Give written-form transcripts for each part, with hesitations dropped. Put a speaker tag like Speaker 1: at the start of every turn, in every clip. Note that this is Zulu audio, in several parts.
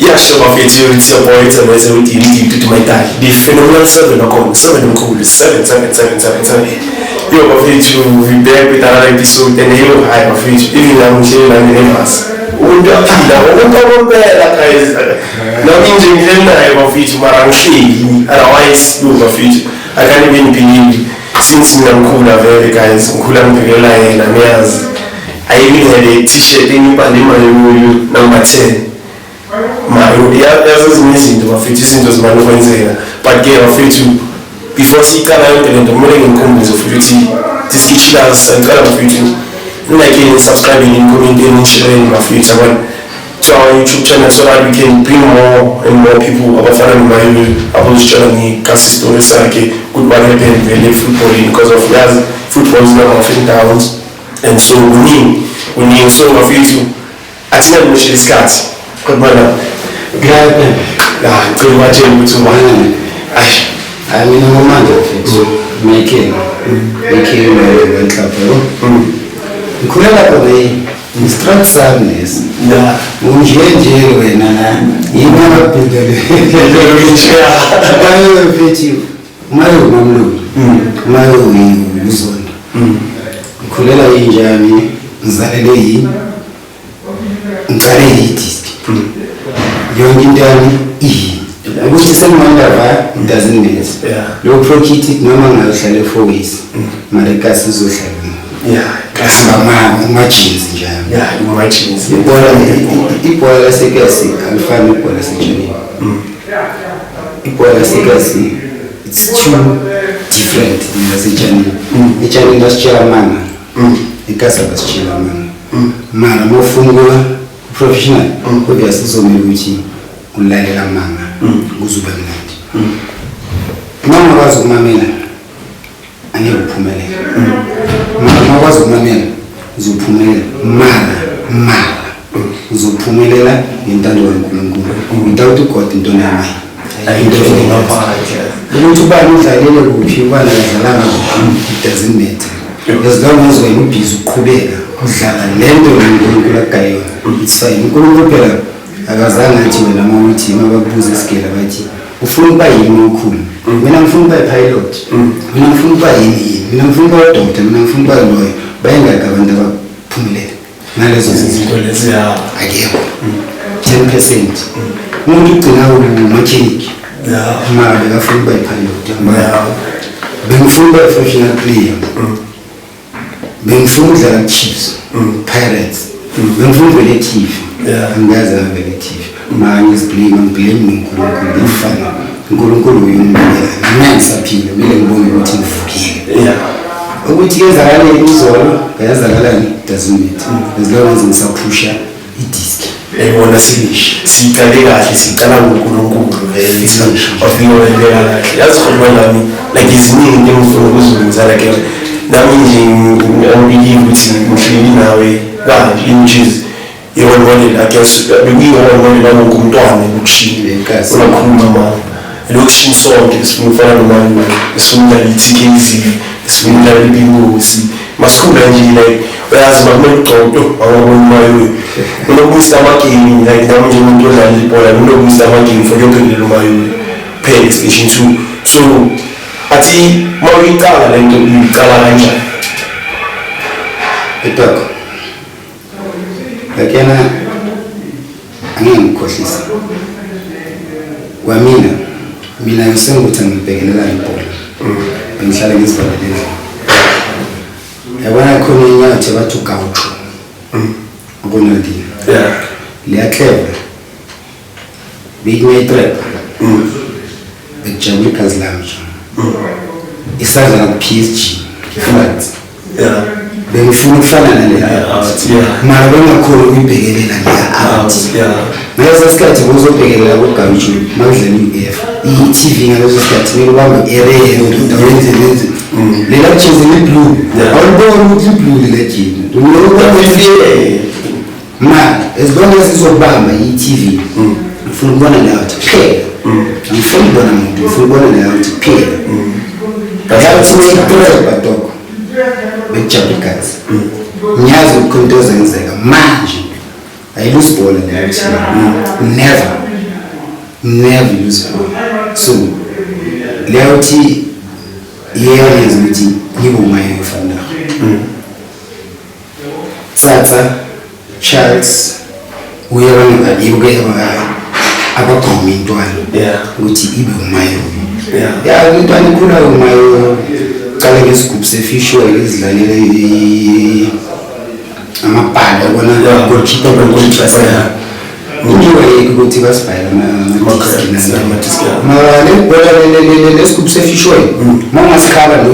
Speaker 1: Yeah, sure, it's your boy, it's a with you to my dad. The phenomenal 7 o'clock, 7 o'clock, 7. You're of it to be back with another episode, and you have of it, even I'm saying I'm in us. Now, I have of it, Maranshi, otherwise, you of it. I can't even believe, since I'm cooler, very guys, cooler, and I even had a t-shirt in number 10. Yazo zinezinto bafethu izinto zibalokwenza but ke bafethu before siqala yonke lento kumele ngikhombise futhi diskitshila sicala bafethu like subscribing and commenting and sharing bafethu to our YouTube channel so that we can bring more and more people abafana nomayulu abozitshela ngekasi story sakhe good what happened vele football because of yazi football is not often downs and so we so bafethu athina kumushe isikhathi kodwa
Speaker 2: glad
Speaker 1: ngicela batshele ukuthi ubani
Speaker 2: I mean ngomanje mfethu making World Cup ngikhulela kona instruct sadness unjenje wena la yini ababhedele bayo mfethu mayo mamlulu mayo uzondo ngikhulela injani ngizalele yini ngicale yidisk yonke into yami ukuthi senimandava doesn't matter lo prokit noma ngayohlala 4 weeks mara kasi izohlala kasi mama jeans njalo
Speaker 1: jeans
Speaker 2: ibhola lasekasi alifani ibhola laseJoni ibhola lasekasi it's too different laseJoni eJoni lasitshela manga ikasa basitshela manga mara mofungula professional kodwa sizomela ukuthi ulalela manga uzuba mnandi mama wazi ukumamela angeke uphumelele mama wazi ukumamela uzophumelela mara uzophumelela ngentando kaNkulunkulu without God into nami ayinto ukuthi ubani udlalele kuphi ubani adlalanga it doesn't matter as long as wena ubhizi uqhubeka udlala lento uNkulunkulu akayona it's fine uNkulunkulu phela akazange athi wena mawuthi mabakubuza isikela bathi ufuna ukuba yini ukhulu mina ngifuna ukuba pilot mina ngifuna ukuba yini mina ngifuna ukuba doctor mina ngifuna ukuba lawyer bayengaka abantu abaphumelele ngalezo zinto
Speaker 1: lezi
Speaker 2: akekho 10% umuntu ugcina umechanic mara bekafuna ukuba pilot bengifuna ukuba professional player bengifuna ukudlala Chiefs Pirates bengifuna relative angazi relative manje siblame uNkulunkulu ngifana uNkulunkulu uyungibela ngisaphila mele ngibone ukuthi ngivukile ukuthi yenzakaleni izolo ngayazakalani doesn't matter as long as ngisaphusha idisk
Speaker 1: ebona siqale kahle siqala ngoNkulunkulu vele ofika kahle yazi khona nami like iziningi into engifuna ukuzungeza like nami nje ngibikile ukuthi ngihleli nawe kanje injiz yewona la bekuyiwona la ngumntwana ukushile
Speaker 2: enkasi
Speaker 1: unakhuluma mama lokushini sonke sifuna nomama sifuna iTKZ sifuna ibingosi masikhula nje like uyazi bakumegcodo awabona mayo unokubuza amagame like nami nje umuntu odlala ibhola unokubuza amagame for yonke lelo mayo PlayStation 2 so athi mawuyiqala lento uyiqala kanjani
Speaker 2: etako lakini angeke ngikhohlise mina ngisenguthi ngibhekelela ibhola bengihlala ngizibalekela yabona khona inyathi bathi ugawucho ubona ndi liyaclever big trap bejabulika zlamja isadla ku PSG France bengifuna ukufana nale mara bengakhona ukuyibhekelela ngiya ngaleso sikhathi ngizobhekelela kuGawucho makudlala iUEFA iTV ngaleso sikhathi ngibamba area endaweni lenze lela chize liblue awubona ukuthi blue legend ma as long as izobamba iTV ufuna ukubona la uthi phela ngifuna ukubona umuntu ufuna ukubona la uthi phela yathi uyitreba dog bejabulikazi ngiyazi ukuthi into zenzeka manje ayiluse ball never never lose so leyo thi yenza ukuthi ngibe umayo ufana Tsatsa Charles uyabona ibuke abakhoma intwana ukuthi ibe umayo ya intwana ikhula umayo cala ngesigubhu sefish oil izidlalele amapala ubona goalkeeper goalkeeper ngiwe ukuthi basibhayela lesigubhu sefish oil mangasikhala lo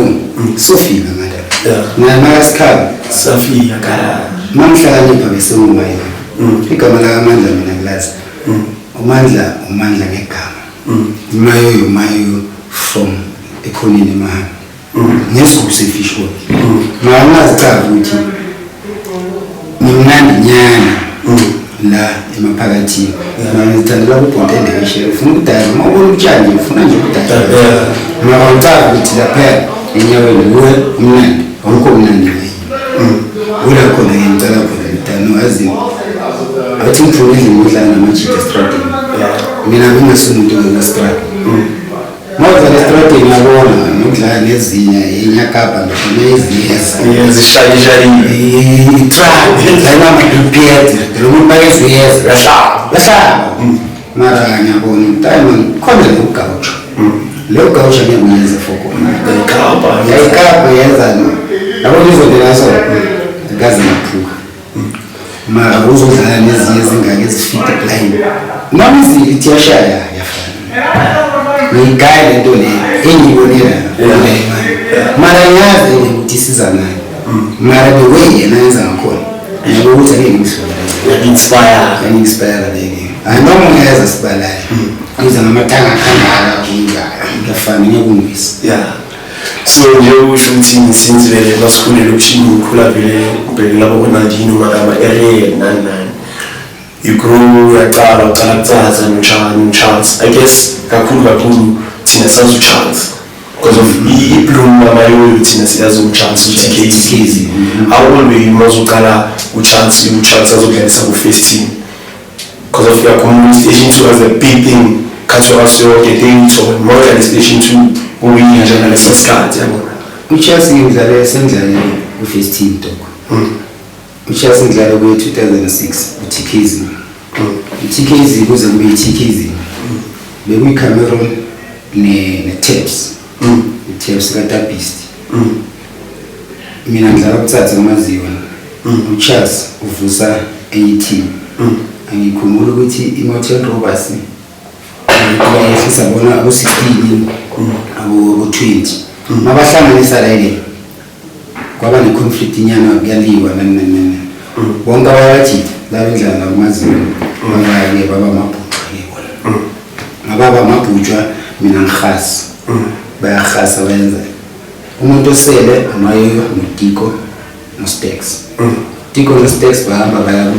Speaker 2: sofika madala namasikhala
Speaker 1: safika kala
Speaker 2: mamhlakanipha bese umayo igama la Amandla mina ngilazi umandla ngegama umayo from ekhonini emahamba ngesigubhu sefish oil mangazichaza ukuthi ngimnandi nyana la emaphakathini ngithandela ukubhontela ngeshe ufuna ukudala mawubona utshani ufuna nje ukudala mawucaza ukuthi lapha enyaweni uwe umnandi awukho umnandi ula khona ngicela khona ngidano azi athi ngifuna ukudlala namachita strategy mina ngingasunto ngestrategy mawuza ngestrategy ngiyabona nokudlala nezinye inyakapa noma
Speaker 1: ezishayishayi
Speaker 2: itrack la prepare lo muntu bayeziyeza la mara ngiyabona time khona ukugawutsha lo gawutsha ngiyayenza foko ikapa yenza yabo ngizodela so ngaze ngaphuka mara uzodlala nezinye izingane ezifite blind noma izithi yashaya yafana ngigaya lento le engibonela mara yazi ukuthi siza nayo mara bewe yena yenza ngakhona yabo ukuthi ake ngi-inspire leke anoma ngiyeza sibalayo ngiza ngamatanga khangala ngiyafana ngiyakungisa
Speaker 1: so nje usho ukuthi since vele masikhulele ukushini ukhula vele ubheke labo konandini magama area nani you grow uqala kutsatsa no-chance I guess kakhulu thina sazi u-chance because of i-bloom mamayoyo thina siyazi u-chance uTKZ how old were you mazuqala u-chance azokudlalisa ku-first team because of your community station 2 as a big thing khathiwa the day to more station 2 uwinga njengaleso sikhathi yabona
Speaker 2: uChelsea ngidlale sendlale ku-first team dog uChelsea ngidlale ku-2006 uTKZ uTKZ kuze kube iTKZ bekuyiCameroon ne-Taps i-Taps kaTapist mina ngidlala kutsatsa ngomaziwa uCharles uvusa enye team angikhumula ukuthi iMountain Rovers bayehlisa bona abo-16 abo-20 mabahlanganisa la ile kwaba ne-conflict inyana kuyaliwa nani bonke abayathi labendlala ngomaziwa bangake baba amabhutshwa ngababa amabhutshwa mina ngihasi bayahasa benza umuntu osele amayo noTiko noStex Tiko noStex bahamba baya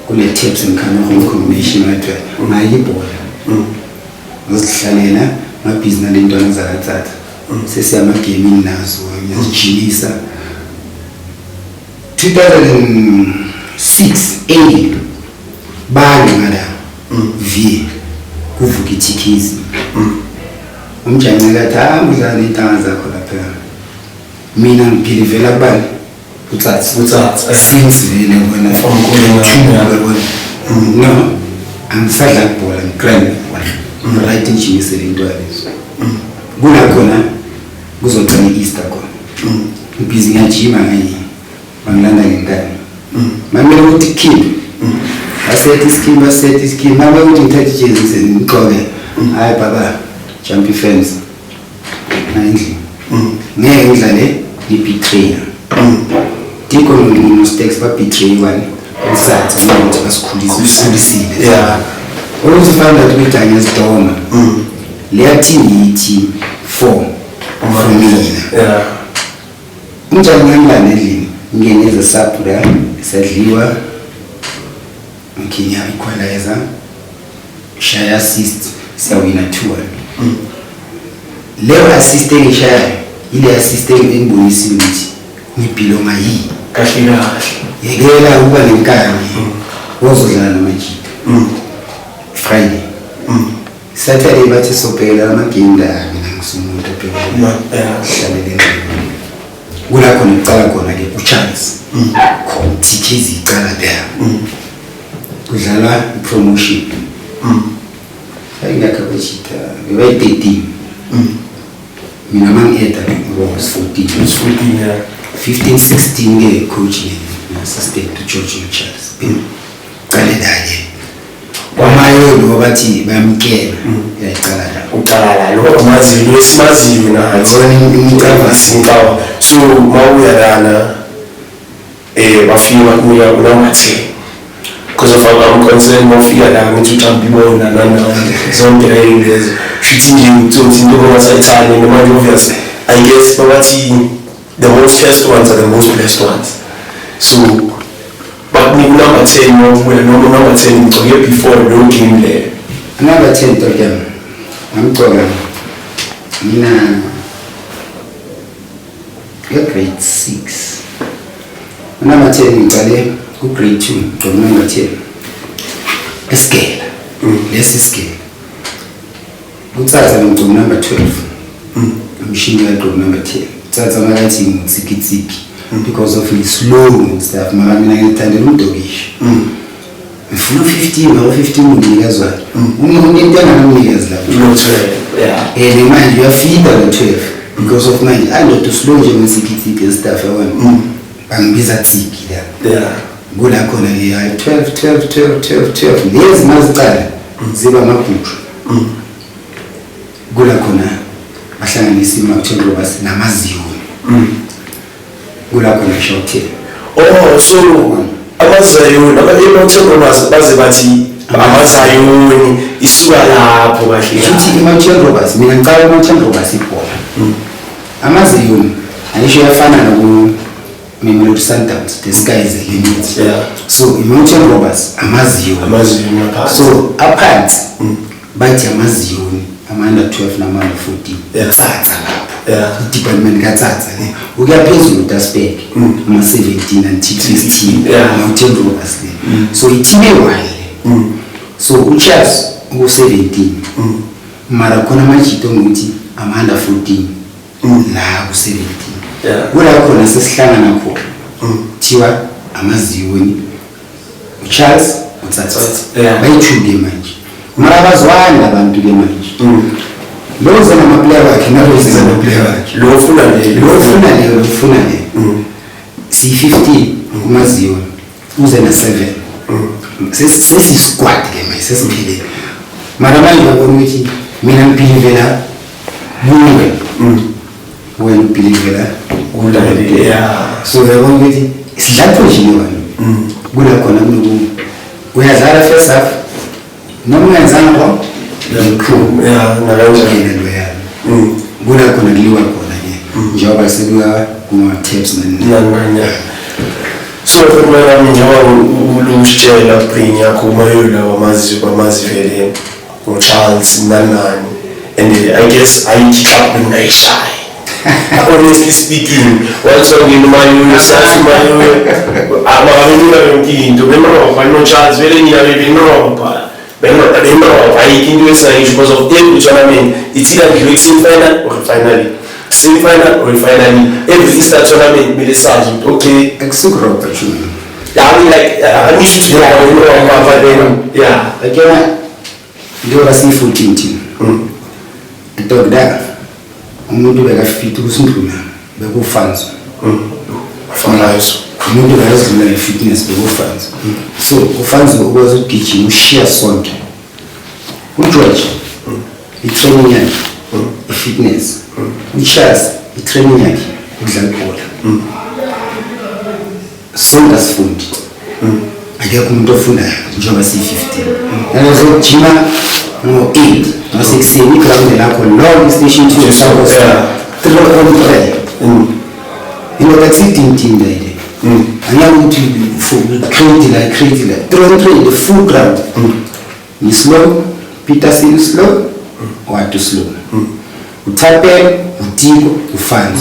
Speaker 2: kule Taps and combination wathi ngayibhola ngosihlalela mabhizinisi lentwana zakatsatha sesiyama gaming nazo ngiyajilisa 2006 bani ngala v kuvuka iTKZ umjane kathi ngidlala intanga zakho lapha mina ngibhilivela kubani utsatsa since vele bona no angisadla ibhola ngigrand wona right ngijimisele into yalezo kuna khona kuzoqala iEaster khona ngibhizi ngiyajima ngani bangilanda ngenkani mamela ukuthi kid asethi skin mama uthi ngithathe ijezi ngigqoke hayi baba jumpy fans nandli ngeke ngidlale i-betrayer Tiko no-Stex ba-betray one usathi ukuthi basikhulisile oluzifana ukuthi bedanye ezidoma leya team yithi 4 from mina unjani ngangilanda endlini ngingeneza sapura isadliwa nginya equalizer shaya assist siyawina 2-1 leyo assist engishaya ile assist engibonisa ukuthi ngibhilo ngayi
Speaker 1: kahle
Speaker 2: yekela ukuba nenkani wozodlala namajita Friday Saturday bathi sopela amagenda mina ngisumuntu ophela hlalele kula khona icala khona ke uCharles TKZ icala there kudlala promotion ayingakho bechita bebayi 13 mina mangiyeda was 14
Speaker 1: yeah
Speaker 2: 15 16 ke coaching assistant to George Charles qale daye wamayo lo bathi bayamkela yayicala la
Speaker 1: uqala la lo amaziyo esimaziyo na
Speaker 2: ngicava
Speaker 1: sinkawa so mawuya lana bafika kuya unamathe because of our concern mawufika la ngithi uchampibona nana zonke lezo shithi nje uthi into ngomasayithani noma obviously I guess babathi the most first ones are the most blessed ones so but number 10 when number 10 to get before no game there
Speaker 2: number 10 to them ngicela mina grade 6 number 10 ngicale ku grade 2 to number 10 escale lesi scale utsatsa ngicela number 12 mshini ya number 10 tsatsa makathi ngitsikitsiki because of his slow stuff mina ngithandela umdokisha ngifuna 15 nginikazwa umuntu anganikeza lapho yeah manje uyafida la 12 because of manje I know to slow nje ngisikitsiki stuff yabona bangibiza tsiki la
Speaker 1: yeah
Speaker 2: kula khona ke 12 lezi mazicala ziba amabhuqu kula khona bahlanganisa iMount Robas namaziyo kula khona shawuthe
Speaker 1: so abazayo naba-Mount Robas baze bathi abazayoni isuka lapho kahle
Speaker 2: futhi iMount Robas mina ngicala iMount Robas ibhola amaziyoni ayisho yafana noku Mamelodi Sundowns the sky is the limit
Speaker 1: yeah
Speaker 2: so iMount Robas amaziyoni so apart bathi amaziyoni amanda 12 namanda 14 tsatsa lapho
Speaker 1: yeah
Speaker 2: department katsatsa le ukuyaphezulu uTaspek ama 17 until 16 Mount Robas le so iteam ewile so uCharles u 17 mara khona machito ngithi amanda 14 la ku 17
Speaker 1: yeah
Speaker 2: kula khona sesihlangana khona thiwa amaziyoni uCharles utsatsa bayithuke manje mara bazwana abantu ke manje lo zana ama player wakhe nalo zana player wakhe
Speaker 1: lo ufuna le
Speaker 2: si 15 kumaziyo uze na 7 sesi squad ke manje sesiphile mara manje babona ukuthi mina ngipilivela buwe wena ngipilivela
Speaker 1: ulale yeah
Speaker 2: so yabona ukuthi isidlatho nje wena kula khona kunoku uyadlala first half noma ungenzanga kwa
Speaker 1: yeah
Speaker 2: nalawujele lo yana kula khona kuliwa khona ke njengoba sekuya kuma tapes
Speaker 1: nani so kumele njengoba ulumshela brain yakho umayela wamazi vele uCharles nani and I guess I kick up the nice side honestly speaking what's wrong in my yourself my abangabintu bemroba no Charles vele nina bebinroba I can do it because of every tournament. It's either the semi-final or finally. Semi-final or finally. Every Easter tournament, we decide, okay.
Speaker 2: Exugrop,
Speaker 1: I mean, like, I'm used to but then, yeah.
Speaker 2: Again, you are see 14 team. The dog there. I'm going to be a fit to simple. The go fans.
Speaker 1: Fans.
Speaker 2: Umuntu bayazilula fitness befans so ufans ukwazi ukugijima ushare sonke uGeorge itraining yakhe ifitness uCharles itraining yakhe ukudlala ibhola sonke asifundi akekho umuntu ofundayo njengoba si15 nalozokujima ngo8 no6 iground lakho long station to south 3 on 3 that's it in there and I want to create like 3 the full ground you slow Peterson slow or to slow utape utiko ufans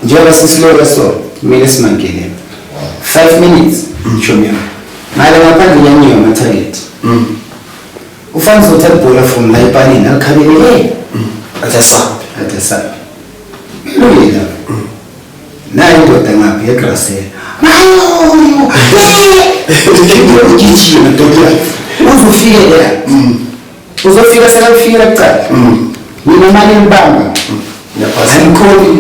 Speaker 2: njengoba slow so mele simangele 5 minutes show me mara ngaphandle yanyo ama target ufana uzothatha ibhola from la epalini alikhabele
Speaker 1: Atasam.
Speaker 2: Luyela naye indoda ngapha egrasela ugijima ndoda uzofika la uzofika sekufika kuqala mina mali ngibamba ayikhobi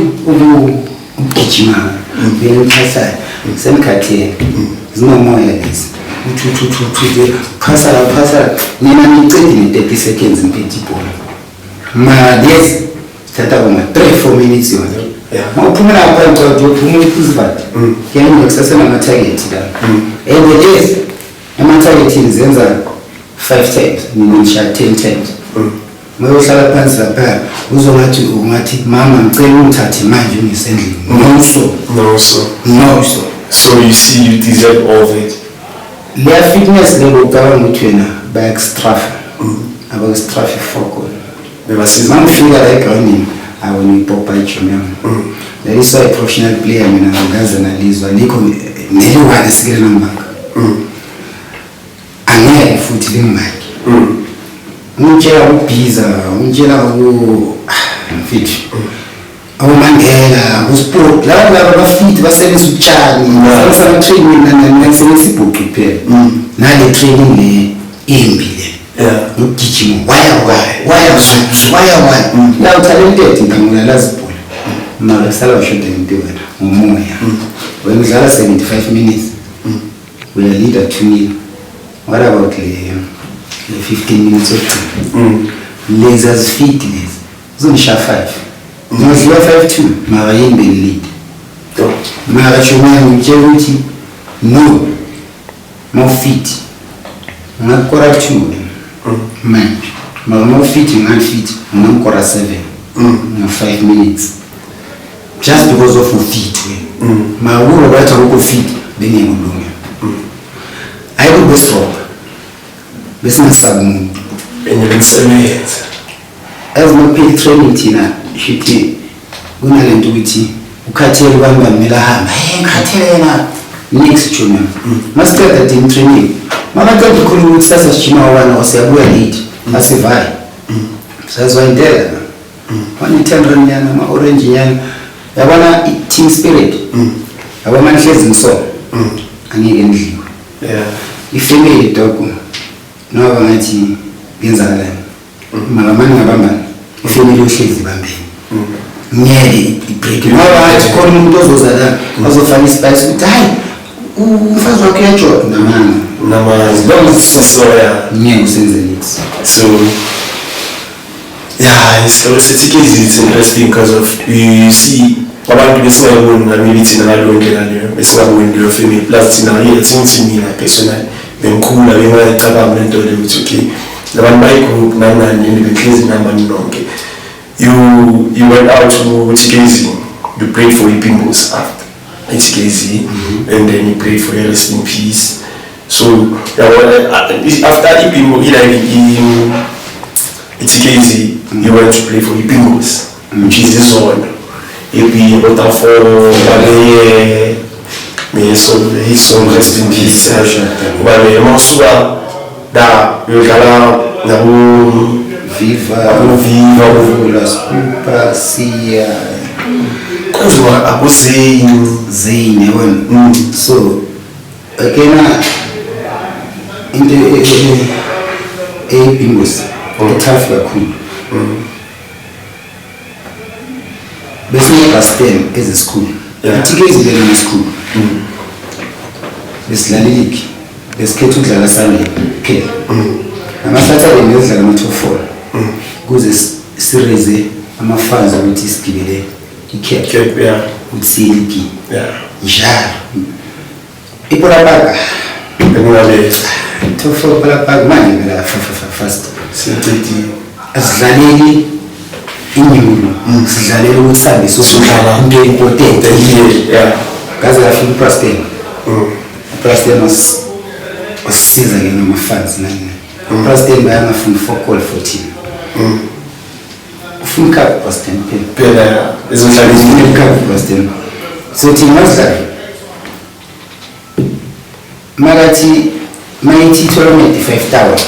Speaker 2: ukugijima ngemphahlayo semkhatheni zinomoya lezi uthu phasa mina ngicede ne 30 seconds ngiphethe ibhola ma yes thatha kuma 3-4 minutes yona mawuphumela phansi uyophumula iphuzivati kuyena ngokusasena ama target la and yes ama target zenza 5 times mina ngisha 10 times mayohlala phansi lapha ungathi mama ngicela ungithathe manje ungisendlini no
Speaker 1: so you see you deserve all of it.
Speaker 2: Their fitness level government by extra focal. Man figure like running, I will be pop by Chomem. There is a professional player in Gaza and Liz, and Nico had a skill number. And here, footing Mike. Unjela pizza, unjela fit. Mandela, sport, la fit, service uchani, some training and service prepare. Now the training impide. Ukijima why now talented ngamula sport. Mara sala shote ndio umoya. When we 75 minutes. We are leader 2-0. What about the 15 minutes of time? Lasers fitness. Zonisha 5. Mwaziwa 5-2, mara yimbe lead. Mara chumani mcheruti, no. More fit. Mnakora 2. Man. More fit, man fit. Mnakora 7. 5 minutes. Just because of a fit. Mawuro wata huko fit, beni mudunga. I will best rope. Best na sabu.
Speaker 1: And you can 7 years.
Speaker 2: As my paid training tina. Shiti unalento ukuthi ukhathele abantu bamela hamba ngikhathelena next chuma master that in training mabaqeda ukukhuluma ukuthi sasa sijima wana wasiyabuya late asivale sazwayindela wani 10 rand yana ma orange yana yabona team spirit yabona mhlezi ngiso angeke ndliwe ifamily dog noba ngathi ngenzakalani malamani ngabamba ifamily ohlezi bambeni ngeke ibreak ngoba athi khona umuntu ozozala ozofana ispace ukuthi hayi umfazi wakhe yajob
Speaker 1: namanga so
Speaker 2: ngeke usenze next
Speaker 1: so it's interesting because of you see abantu besingaboni nami thina ngalonke laleyo besingaboni leyo family plus thina yethu mina personally bengikhula bengayicabanga lento le ukuthi okay labantu bayigroup nangani bengihlezi namba nonke. You went out to TKZ, you prayed for Ipimbos after TKZ, and then you prayed for your rest in peace. So after Ipimbo, in TKZ, you went to pray for Ipimbos, which is this one. Ipi Otafo, Balaye, may his soul rest in peace. Balaye Masua, da Yogala, Nabu.
Speaker 2: Viva, las Pasia.
Speaker 1: I was saying,
Speaker 2: Zayn, so again, in the Pimbos, the tough cool. Basically, past 10 is a school. The ticket is very school. This Lalilik, the schedule to the Sunday, okay. I'm a Saturday, I'm not to fall. Kuze sireze amafanza ukuthi isigibele ikhephe utsiliki njalo ipolapaka
Speaker 1: bengalele
Speaker 2: tofo polapaka manje ngala fast
Speaker 1: sincethi
Speaker 2: asidlaleli inyulo sidlalela ukuthi sambe sosudlala into important gaze afika Preston Preston wasisiza ke namafanzi nani Preston bayangafuna focal 14 Funka Preston
Speaker 1: pela izodlala
Speaker 2: Funka Preston so timazla magati mayithi 25,000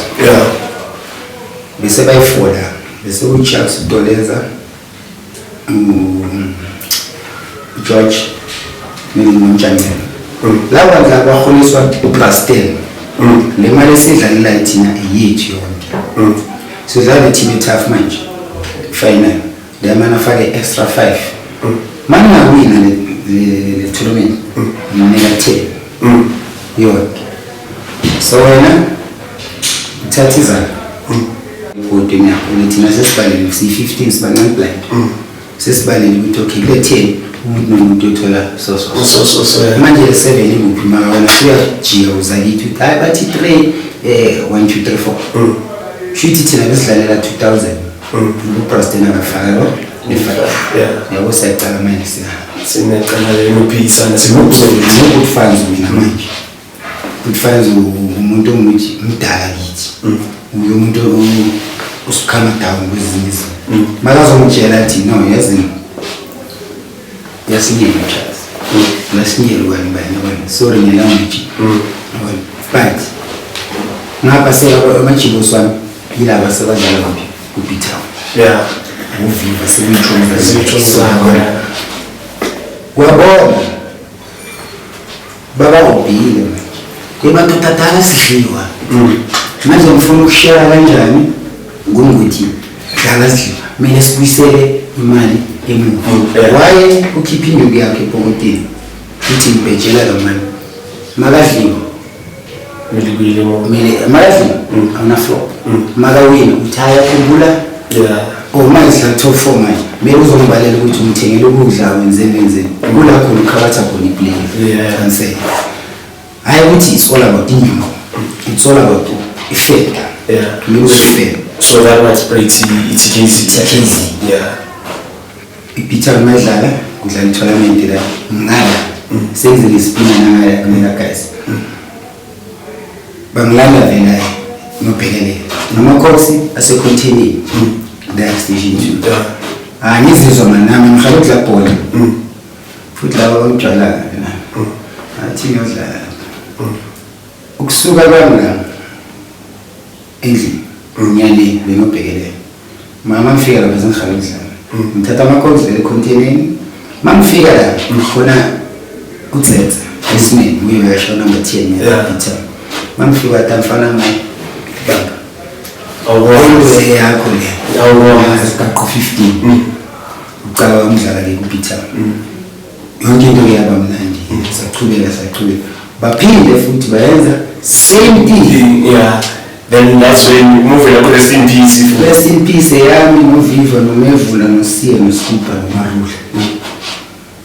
Speaker 2: bese bayifoda bese uCharles Doleza George Nomjangela lawa ngabaholiswa uPlastel le mali esidlalela ithina yethu yonke sidlala team tough manje final le mana fake extra 5 mana wina le tournament negative yonke so wena uthathiza kodwa uthina sesibaleni si15 sibancane blind sesibaleni ukuthi okay le 10 umuntu nomuntu uthola so manje 7 imuphi maka wena uyajiya uzakithi hayi bathi 3 1 2 3 4 shithi thina besidlalela 2000 uPreston akafaka lo yabo sayicala manje
Speaker 1: sinecala lelophikisana
Speaker 2: good fans mina manje good fans umuntu omuthi mdala kithi umuntu usikhama down kwezinye makazongitshela athi no yasinyela Charles lasinyela bani sorry ngelanguage but ngapha amajimbo swami yilaba sebadlala ngaphi kuPeter uviva sebentroniza kwabona baba ubhile kwemathathatha sidliwa manje ngifuna ukushare kanjani ngokuthi dlala sidliwa mina sikuyisele imali emuva waye ukhipha induku yakhe epokoteni uthi ngibhejela lo mali makadliwa mele makadliwa awuna flop makawina uthaya kumbula manje sidlala top 4 manje mele uzongibalela ukuthi umthengele ukudla wenzeni kula khona ukhabatha khona iplay cancel hayi ukuthi it's all about income it's all about effect fair
Speaker 1: so that was pretty it's easy
Speaker 2: Peter madlala kudlala tournament la ngala senzile isipina nangaya mina guys bangilanda vela nobhekelele noma course ase continue that station 2 ngizizwa manami ngikhalo kudla bhola futhi laba bamjala athi ngiyadlala ukusuka kwami la endlini ngiyale benobhekelele mama mfika lapha sengikhalo kudlala ngithatha ama-codes econtaineni mangifika la ngikhona utsetsa esimeni uyasho number 10 Peter mangifika tamfana naye baba awuze yakho le awuqaqo 15 uqala wamdlala ke kuPeter yonke into yaba mnandi saqhubeka baphinde futhi bayenza same thing
Speaker 1: then that's when you move like rest in peace
Speaker 2: yami noviva nomevula nosiya noSipa noMarula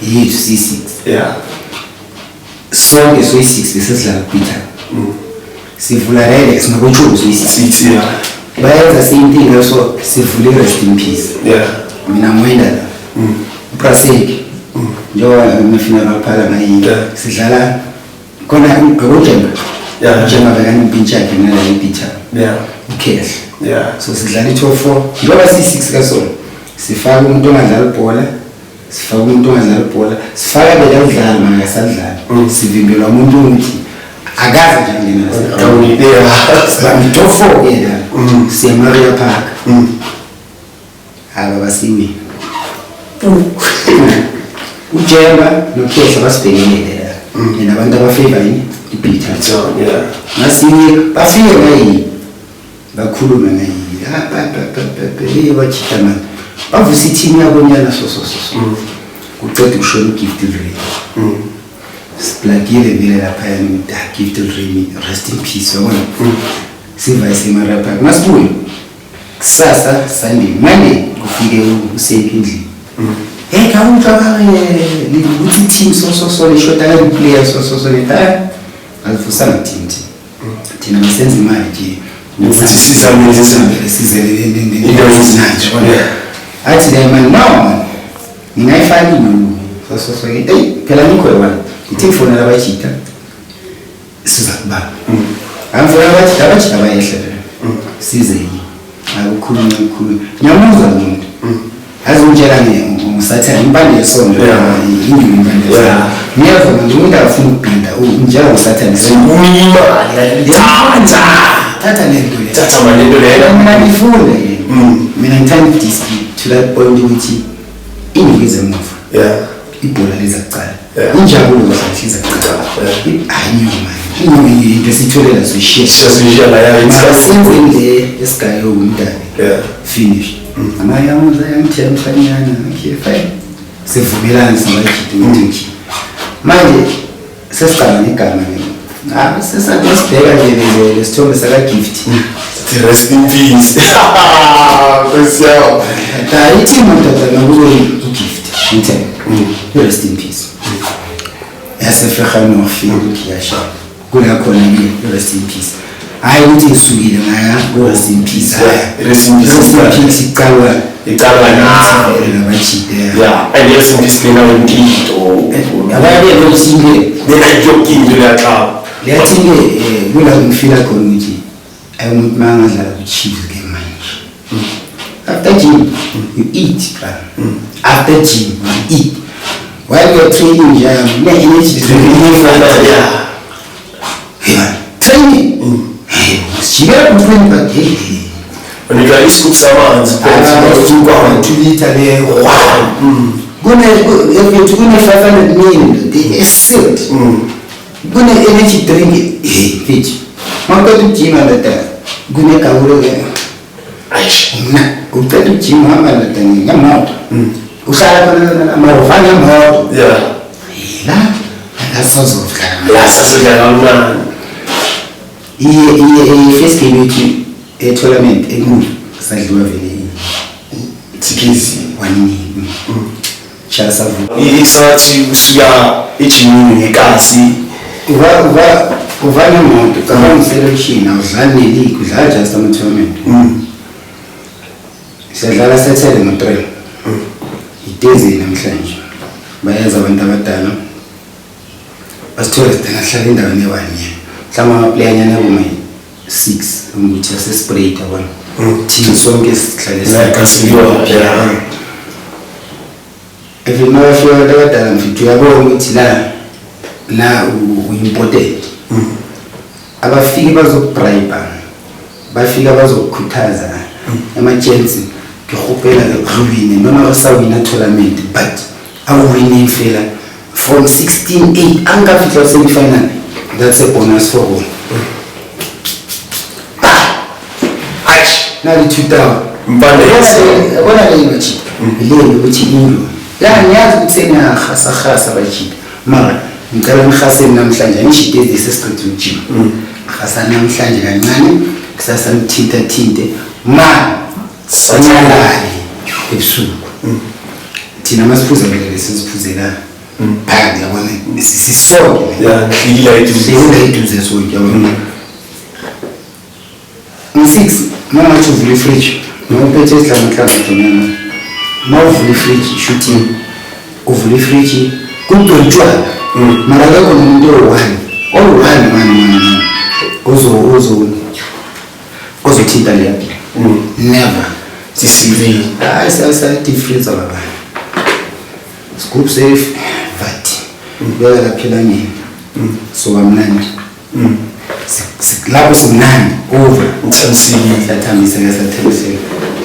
Speaker 2: yethu C6 sonke soyi6 besidlala kuPeter sivula Redex nokuchuzo soyi6 bayenza same thing so sivule rest in peace mina ngoyenda la uPrasek njoba ngefuneral phala ngayi sidlala khona ngokujemba njengoba bekani impintsha yakhe nala iPeter ukhehle so sidlala i-top 4 njoba si6 kasona sifaka umuntu ongadlala ibhola sifaka bedadlala manje sadlala sivimbelwa umuntu ukuthi akaze nje ngena sibambi top 4 yena siya Maria Park aba basiwe ujemba nokhehle basibhekelele la yena abantu abafavor yini iPeter nasiye bafike ngayi bakhuluma ngayi bachita manje bavusa team yabonyana so kuqeda ukushona uGift Ray siplagile vile lapha yani Gift Ray rest in peace wabona siva iseMaria Park masibuye kusasa Sunday Monday kufike usepindli kawuntaka ukuthi team so le shota la player so le alifusana team thina masenze imali nje
Speaker 1: ukuthi
Speaker 2: sizamele into ezinanje athi le man no ngingayifani no so phela nikho yona ithi phone labachita sizakubamba amfuna abathi abayehla size akukhuluma nyamuza umuntu azongitshela ngisathana impande yesonto indlu impande yesonto ngiyavuma nje umuntu afuna ukubhinda njalo ngisathana
Speaker 1: umima
Speaker 2: thatha lento le
Speaker 1: thatha malento le
Speaker 2: mina ngifunda mina ngithanda ukudiscipline to that point ukuthi ingikeze emuva ibhola lizacala injabulo ngizahliza kucala hayi into esitholela sishiya
Speaker 1: la ya
Speaker 2: senzile esigayo umntana finish amayamuza yangithe mhlanyana okay fine sivumelana singayikhipha ukuthi manje sesiqala negama mina sesibheka nje lesithombe saka gift
Speaker 1: rest in peace kwesiyawo
Speaker 2: ithi mntata ngakulo gift ngithe rest in peace yasefragano ukuthi yasha kula khona ke rest in peace hayi ukuthi isukile ngaya rest in peace
Speaker 1: rest in peace icalwa
Speaker 2: nabachite
Speaker 1: and rest in peace lena wenkinto
Speaker 2: abaye lokusile
Speaker 1: lena yokinto laxa
Speaker 2: leyathi ke kula ngifila khona ukuthi ayumuntu mangadlala kuchief game manje after gym you eat after gym you eat while you're training you have energy to training sijira kutraining but
Speaker 1: unika iscoop samanzi
Speaker 2: kwa 2 liter le kuna 500 ml they sealed kuna energy drink fit maka tu gym alata kuna kauro ke
Speaker 1: aish
Speaker 2: ukata gym amalata ni yamoto usala kana marofanya moto la sazofika
Speaker 1: mna
Speaker 2: first game tournament enkulu sadliwa vele
Speaker 1: tikisi
Speaker 2: wanini chasa
Speaker 1: isathi usuya ejimini ngekasi
Speaker 2: uvana moto kama selection awudlali league udlala just ama tournament siyadlala sethele no3 idezi namhlanje bayenza abantu abadala basithola sidana hlala endaweni ewanye hlama ama player nyana kuma 6 ukuthi ase spread abona team sonke sihlale
Speaker 1: sikasiyo
Speaker 2: every now feel abadala mfithu yabona ukuthi la important abafiki bazobribe bafika bazokhuthaza emergency ngihopela ukuwina noma usawina tournament but awuwinning fela from 16-8 angafika semi final that's a bonus for all nali 2000
Speaker 1: mpande
Speaker 2: bona le imachi ile ukuthi indlu la ngiyazi ukuthi sena khasa bachi mara ngicela ngikhase namhlanje ngishite this street gym khasa namhlanje kancane kusasa ngithinta ma sanyalali ebusuku thina masiphuza vele sisiphuzela phakathi yabona sisonke
Speaker 1: ngila
Speaker 2: eduze sonke yabona 6 mama uvule fridge nophethe isihlangu khona mawuvule fridge shooting uvule fridge kuntotshwa mara lokho umuntu oyi-1 man ozothinta leyapi never
Speaker 1: sisivile
Speaker 2: hayi deep freezer baba scoop safe but beka lapha elangeni so amnandi lapho simnandi over
Speaker 1: uthamsile
Speaker 2: sathambisa ngesathembisela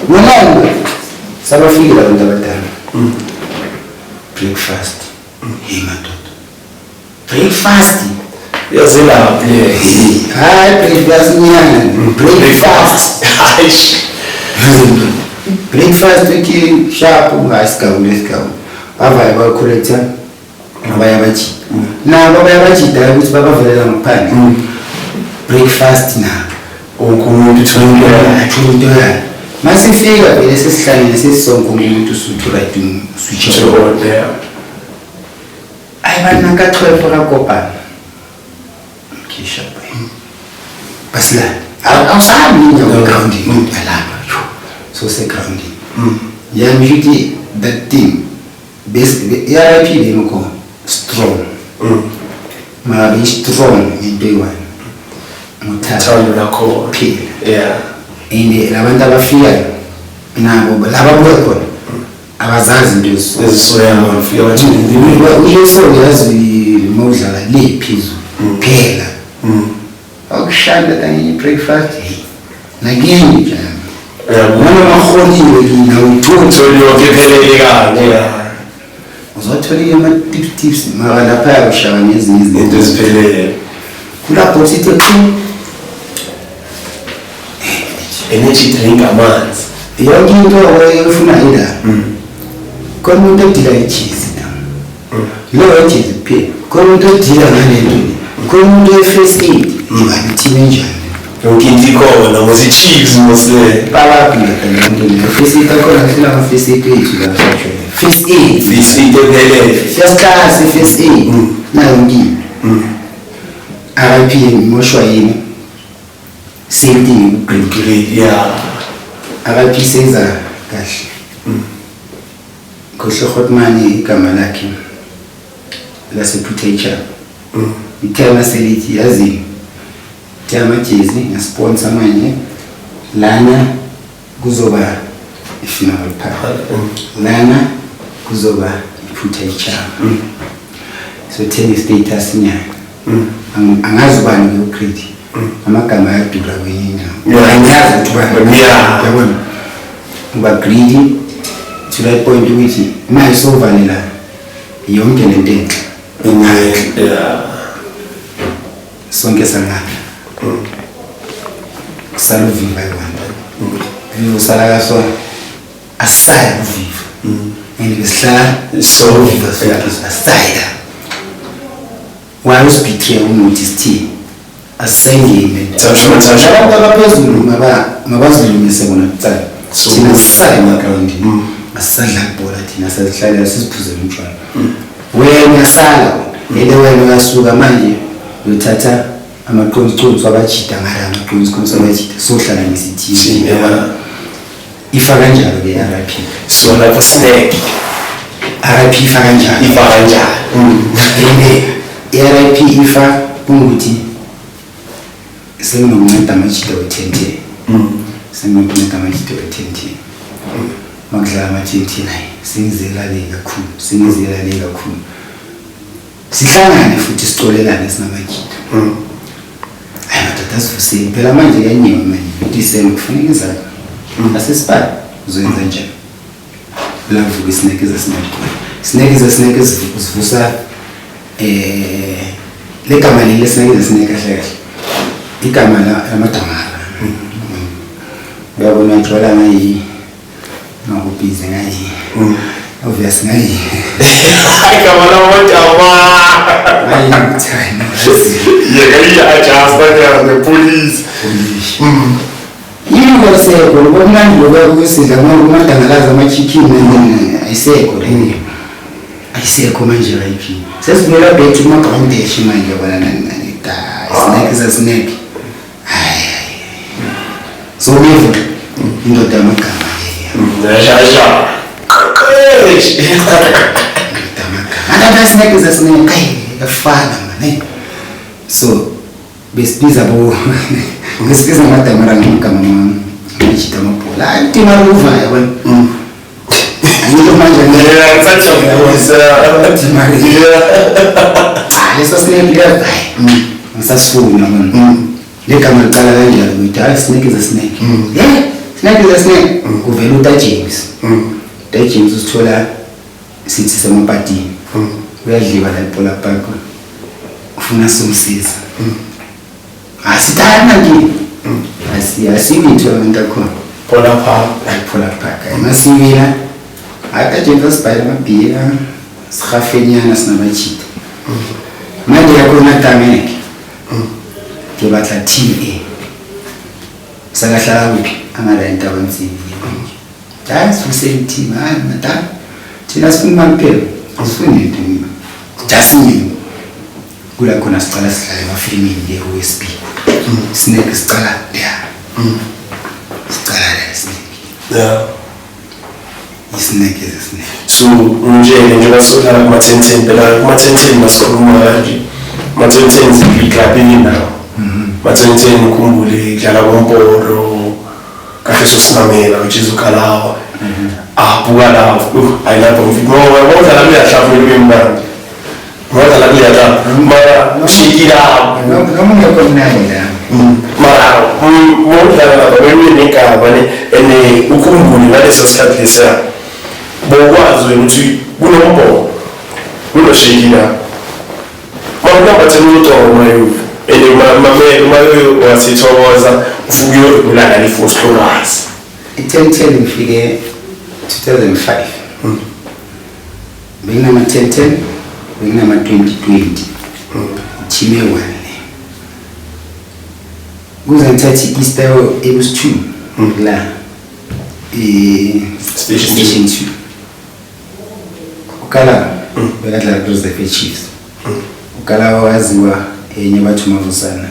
Speaker 2: nolanga sabafikile abantu abadala breakfast hey madoda breakfast
Speaker 1: yazela
Speaker 2: hayi breakfast nyana breakfast breakfast wiki sharp ungasigawule bavaye bacorrecta abayabathi nabo bayabathida ukuthi babavelela ngaphandle breakfast na
Speaker 1: umuntu
Speaker 2: thuntoya masifika vele sesihlangene sesisonke umuntu usuthu right switch on
Speaker 1: there
Speaker 2: ayibana ka 12 rakopana kisha basla awusabi nje grounding alapha so se grounding yamjiti that team best yaraphi mko strong mara strong into one
Speaker 1: muthatha lakho
Speaker 2: phela ende labantu abafika nabo lababuya khona abazazi into
Speaker 1: ezisoyama bafika bathi
Speaker 2: uyeso yazi mawudlala le phezulu phela makushanda tani breakfast nakini jam noma maholiwe kina uthutho
Speaker 1: liyokephelele kanje
Speaker 2: uzothola ama-tips mara lapha yakushaka ngezinye
Speaker 1: izinto eziphelele
Speaker 2: kulapho sithi
Speaker 1: energy drink amanzi
Speaker 2: yonke into oyifuna ila khona umuntu odila icheese lowo icheese kuphela khona umuntu odila ngale nto khona umuntu we-first aid ibani thina enjani
Speaker 1: yonke into ikhona mozi-chiefs
Speaker 2: first aid akhona kuhlala ama-first aid wethu first aid
Speaker 1: ephelele
Speaker 2: first class first aid nayo nkini RIP moshwa yini safety
Speaker 1: grade
Speaker 2: RIP senza kahle Khohle Khotmani igama lakhe lasePutecha ithema selithi yazi thema jezi nesponsor manje lana kuzoba i-funeral park lana kuzoba iPutecha so theni status nya angazi bani ngocreate amagama ayadura kwenye angazi ukuthi yabona uba greedy to that point ukuthi nayo sovalela yonke lento enhle sonke sangapha kusala uviva abantu vivo sala kaso asaya uviva ngesihlala
Speaker 1: so
Speaker 2: asaya wayusibithe umuthi sithi asengime abantu abaphezulu mabazilungise bona kutsala thina sisale emaground asadla ibhola thina sasihlala sisiphuzela umntwana wena sala ele wena uyasuka manje uyothatha amaqonqonqo abajida ngala amaqonqonqo abajida sohlala ngesithini ifa kanjalo ke RIP
Speaker 1: so lapho snack
Speaker 2: RIP ifa kanjalo RIP ifa ukuthi senginokunceda amajida we-10 senginokunceda amajida we-10 makudlala ama-29 singizele kakhulu sihlangane futhi sicolelane sinamajida hayi madoda sivuseni phela manje kanyewe manje uDisemba kufanele izakho asesipali uzoyenza njani lavuka isineke zesineke zivusa legama leli sineke zesineke kahle igama lamadamara uyabona ijwala ngayi ngokubhizi ngayi obvious ngayi
Speaker 1: igama lamadamara
Speaker 2: ngayi time
Speaker 1: yeka the police
Speaker 2: yini kwasekho lokumnandi lokwesidla ngoba umadangalaza ama-chicken ayisekho le ayisekho manje RIP sesivela back to ma-groundish manje yabona nani snake zesineke so nivo indoda yamagama
Speaker 1: shasha
Speaker 2: another snake zesineke yafana mane so besibiza bo ngesibiza amadamara ngigama amajida amabhola ayitimaruva yabona angilo manje leso snake leyo ngisasifuna manje legama liqala kanjalo ukuthi hayi snake zesineke snake zesineke kuvela uTajames uTajames usithola sithi semapatini uyadliwa la ePola Park ufuna somsiza asitana nje asiyitho abantu akhona
Speaker 1: Pola
Speaker 2: Park masivila akajenza sibhala amabhira sihafenyana sinamajida manje yakona tameke ngibatla TA sakahlala kuphi angala into abanzima hayi sifuseni team hayi madam thina sifuna maphela asifuni into mina jasini kula khona sicala sihlale emafilmini ye-USB snake sicala sicala la snake isnake zesineke
Speaker 1: so njengoba sohlala kuma-1010 phela kuma-1010 masikhuluma kanje ma-1010 ziklabini nawo ma-1010 ukhumbule kudlala kompolo kahle sosimamela which is ukhalawa abukalawo ayilapho ngoba udlala kuyahlafuna kuyemnandi ngoba udlala kuyahlafuna mara ushikilapho
Speaker 2: noma ungekho mnandi la
Speaker 1: mara modlala lapha benegama and ukhumbule ngaleso sikhathi lesa bokwazi wena ukuthi kunombono kunoshekila makunamba tsemuto mayo and mayo wasithokoza ufuke ulala le-Force Chorus
Speaker 2: i-1010 ngifike 2005 benginama 1010 benginama 2020 team e-1 kuze ngithathe i-Easter it was 2 la station 2 ukala bekadlala kuZFA Chiefs ukala waziwa enye bathu mavusana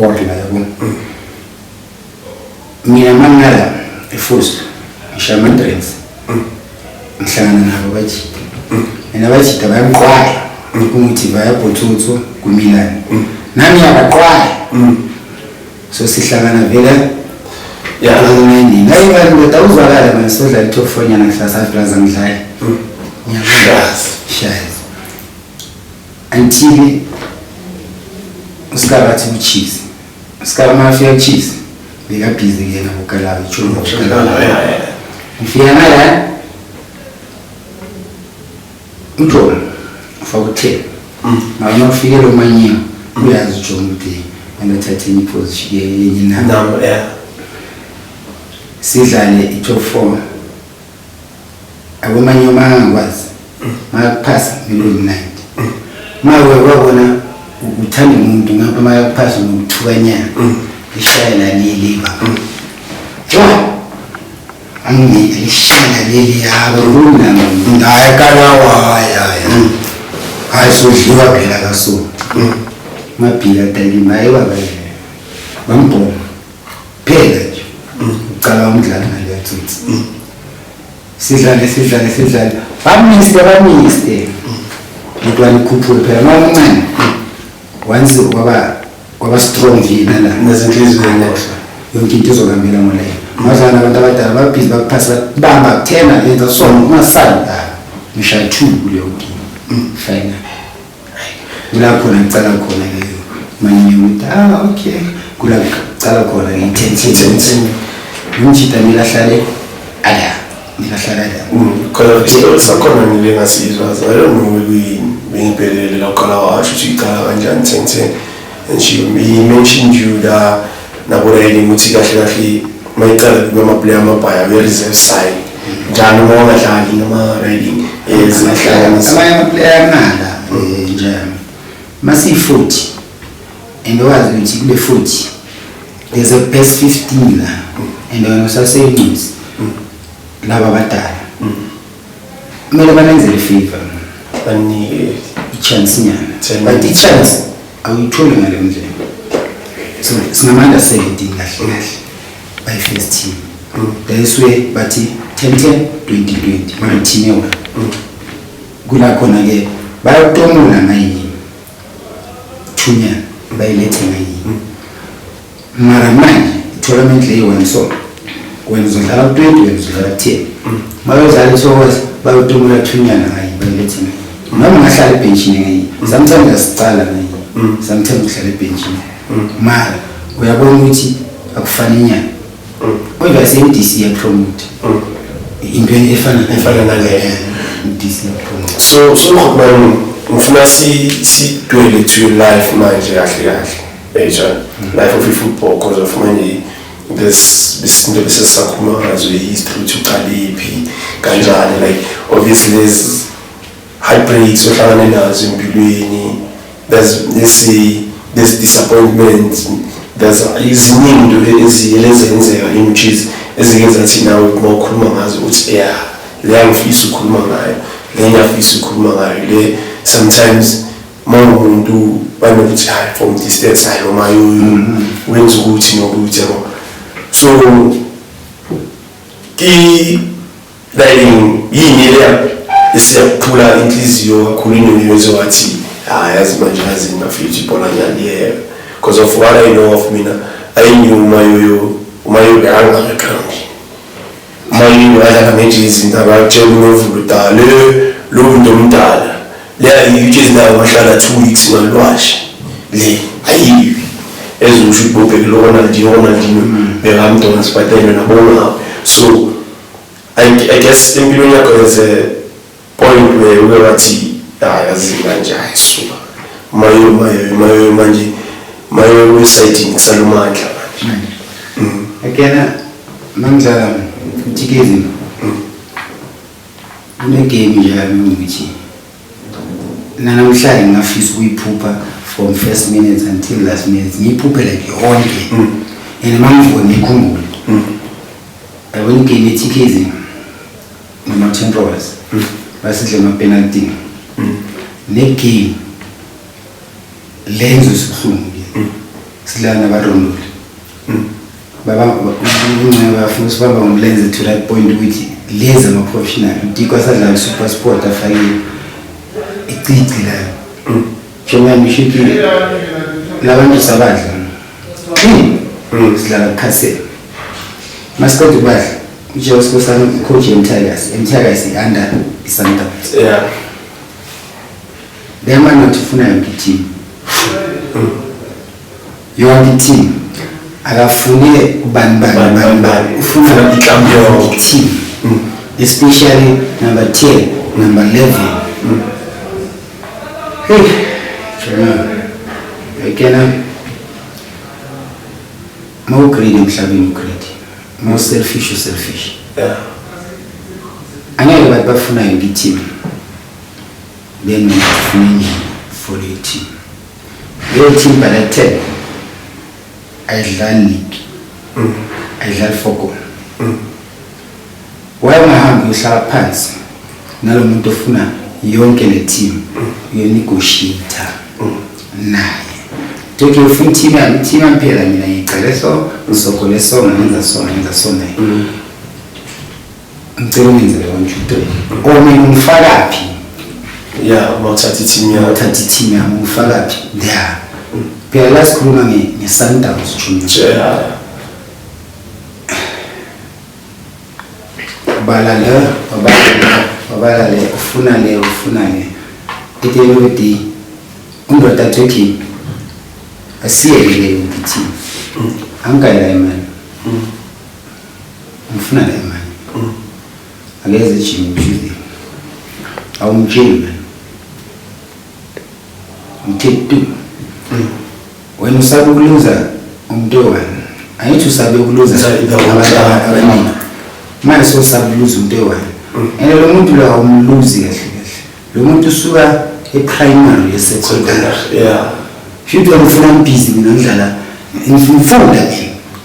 Speaker 2: ordla yabo mina mangala eForce ngishama Drents ngihlangana nabo bathi mina bathi bayamqwaya ukuthi bayabhothuthu kuMilan nami yabaqwaya so sihlangana vele nini nayi bantu batawuzwakala manje sodla i-top 4 nyana ngihlasa plaza ngidlala shazi until usikaba athi uChiefs usikaba mafia Chiefs beka busy yena ukalawa ichumo ngifika ngala uJohn ufakuthe manje ufike lo manyiwa uyazi uJohn ukuthi angathatha iposition yenye nami sidlale i-top 4 abomanye mangakwazi makuphasa nge-9 mawe wabona uthanda umuntu ngapha makuphasa nokuthukanyana lishayela leli baba angithi lishayela leli yabo kunami ndayakalawa ayisodliwa phela kaso mabhila dali maye baba bambona phela nje ucala umdlalo ngale yatsutsi sidlale bamiste mntwana ikhuphule phela nomncane once kwaba strong yena la
Speaker 1: nezinhliziyo
Speaker 2: yonke into izokambela ngolayo mazana abantu abadala babhizi bakuphasa bamba kuthena yenza so umasala ngisha 2 kuleyo game final kulapho ngicala khona ke manje ukuthi okay kulapho ngicala khona ngi-10 ngijita milahlale ala ngilahlala
Speaker 1: khona story sakhona ngilengasizwa I don't know ngibelele la ukala washo ukuthi iqala kanjani 10 and she mentioned you da naborayini ukuthi kahle mayicala kuma player amabhaya we reserve side njalo ngongadlali noma riding ezihlanganisa
Speaker 2: ama player ngala njalo masi 40 and wazi ukuthi kule 40 there's a best 15 la and when usase news laba badala kumele banenzele favor
Speaker 1: banike
Speaker 2: i-chance nyana but i-chance awuyitholi ngale ndlela so sinamanda 17 kahle by first team that's way bathi 10 2020 my team ewa kula khona ke bayotomula ngayini thunya bayilethe ngayini mara manje tournament leyo so when uzodlala 20 when uzodlala 10 mayozala so bayotomula thunyana ngayini bayilethe ngayini noma ngahlala ebenchini ngayini sometimes asicala ngayini sometimes uhlala ebenchini mara uyabona ukuthi akufani nyana kodwa se-MDC ya promote into efana
Speaker 1: nale
Speaker 2: MDC ya promote
Speaker 1: so man ngifuna si dwele to life manje kahle life of football because of manje this izinto besesakhuluma ngazo history to qaliphi kanjani like obviously there's heartbreaks ohlangana nazo empilweni there's disappointment there's iziningi eziyelezenzeka which eziyenza thina ukukhuluma ngazo ukuthi le ngifisa ukukhuluma ngayo le ngiyafisa ukukhuluma ngayo le sometimes umuntu banokuthi hayi from distance hayi noma wenza ukuthi nokuthi yabo so yini le isiyaphula inhliziyo kakhulu inyozo wathi yazi manje azina futhi ibhola ngiyaliye because of what I know of mina I knew umayo behanga ground mayo ala ngeje izinto abatshela unovuludala lo muntu omdala le ayijezi nayo wahlala 2 weeks ngalwashi le ayibi ezusho ubheke lo Ronaldinho bekamdonsa but then nabona. So I guess empilweni yakho is a point where uyathi yazi manje ayisuka mayo manje website ngisalumandla manje.
Speaker 2: Again, mangidlala uTikezi. Game njalo ukuthi namhlanje ngafisa ukuyiphupha from first minutes until last minute. Ngiyiphuphe like yonke. And manje ngikhumbule. When game eTikezi no 10 hours. Basidle ama penalty. Ne game lenzo sibuhlungu. Silana baRonaldo. Baba bafuna baba umlenze to that point ukuthi leza ama professional ndikho sadlala super sport afake icici la choma mishiki labantu sabadla sidlala cassette mascot badla nje usikosana coach Tigers under Sundowns the man not ufuna yonke team yonke team akafune ubani ufuna i-champion team especially number 10 number 11 Ekena more greedy emhlabeni greedy more selfish angeke bathi bafuna yonke team then ufuna for the team your team by the 10 ayidlali league ayidlali football wayengahambi uhlala phansi nalomuntu ofuna yonke le team uyonegotiate naye toke ufuna team amphela mina ngicela so ngizokole so ngenza so ngicela ngenze le 1 2 3 mina ngifaka phi
Speaker 1: mawuthatha
Speaker 2: team yami ngifaka phi there phela lasikhuluma ngeSundowns junior balale ufuna le iteloди undoda Turkey asiyele ukuthi angayila imali ngifuna la imali akeze jini Tuesday awumjeli mthetho when usabe ukuluza umuntu wani ayithi usabe ukuluza abaningi manje sosabe ukuluza umuntu wani lo muntu lo awumluzi kahle lo muntu usuka e-primary ye-secondary futhi ufuna busy mina ngidlala ngifunda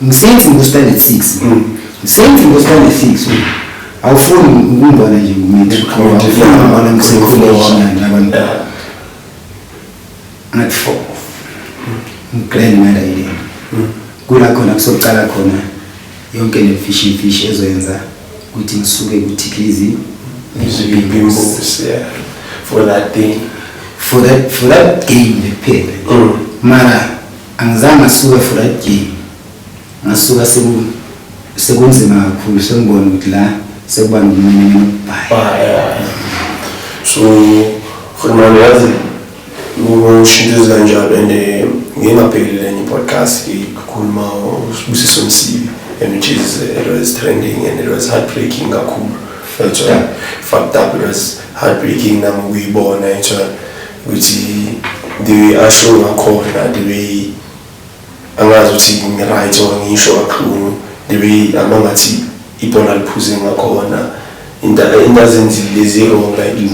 Speaker 2: ngisenze ngostandard 6 awufuni ukungibona nje ngumuntu awufuni ukubona ngisekhuleshini nabantu ngathi for ngigrand mara ile kula khona kusoqala khona yonke le fish ezoyenza ukuthi ngisuke kuTikezi
Speaker 1: for that day
Speaker 2: for that game phela mara angizange asuka for that game ngasuka sekunzima kakhulu sengibona ukuthi la sekuba ngibaya
Speaker 1: so khona yazi ushintshe kanjalo and ngingabhekile lenye podcast ikhuluma uSibusiso Msibi and which is it was trending and it was heartbreaking kakhulu fucked up it was heartbreaking nami ukuyibona ukuthi the way asho ngakhona the way angazi ukuthi ngiright or ngisho kakhulu the way amangathi ibona liphuze ngakhona indazenzi lezi wrong like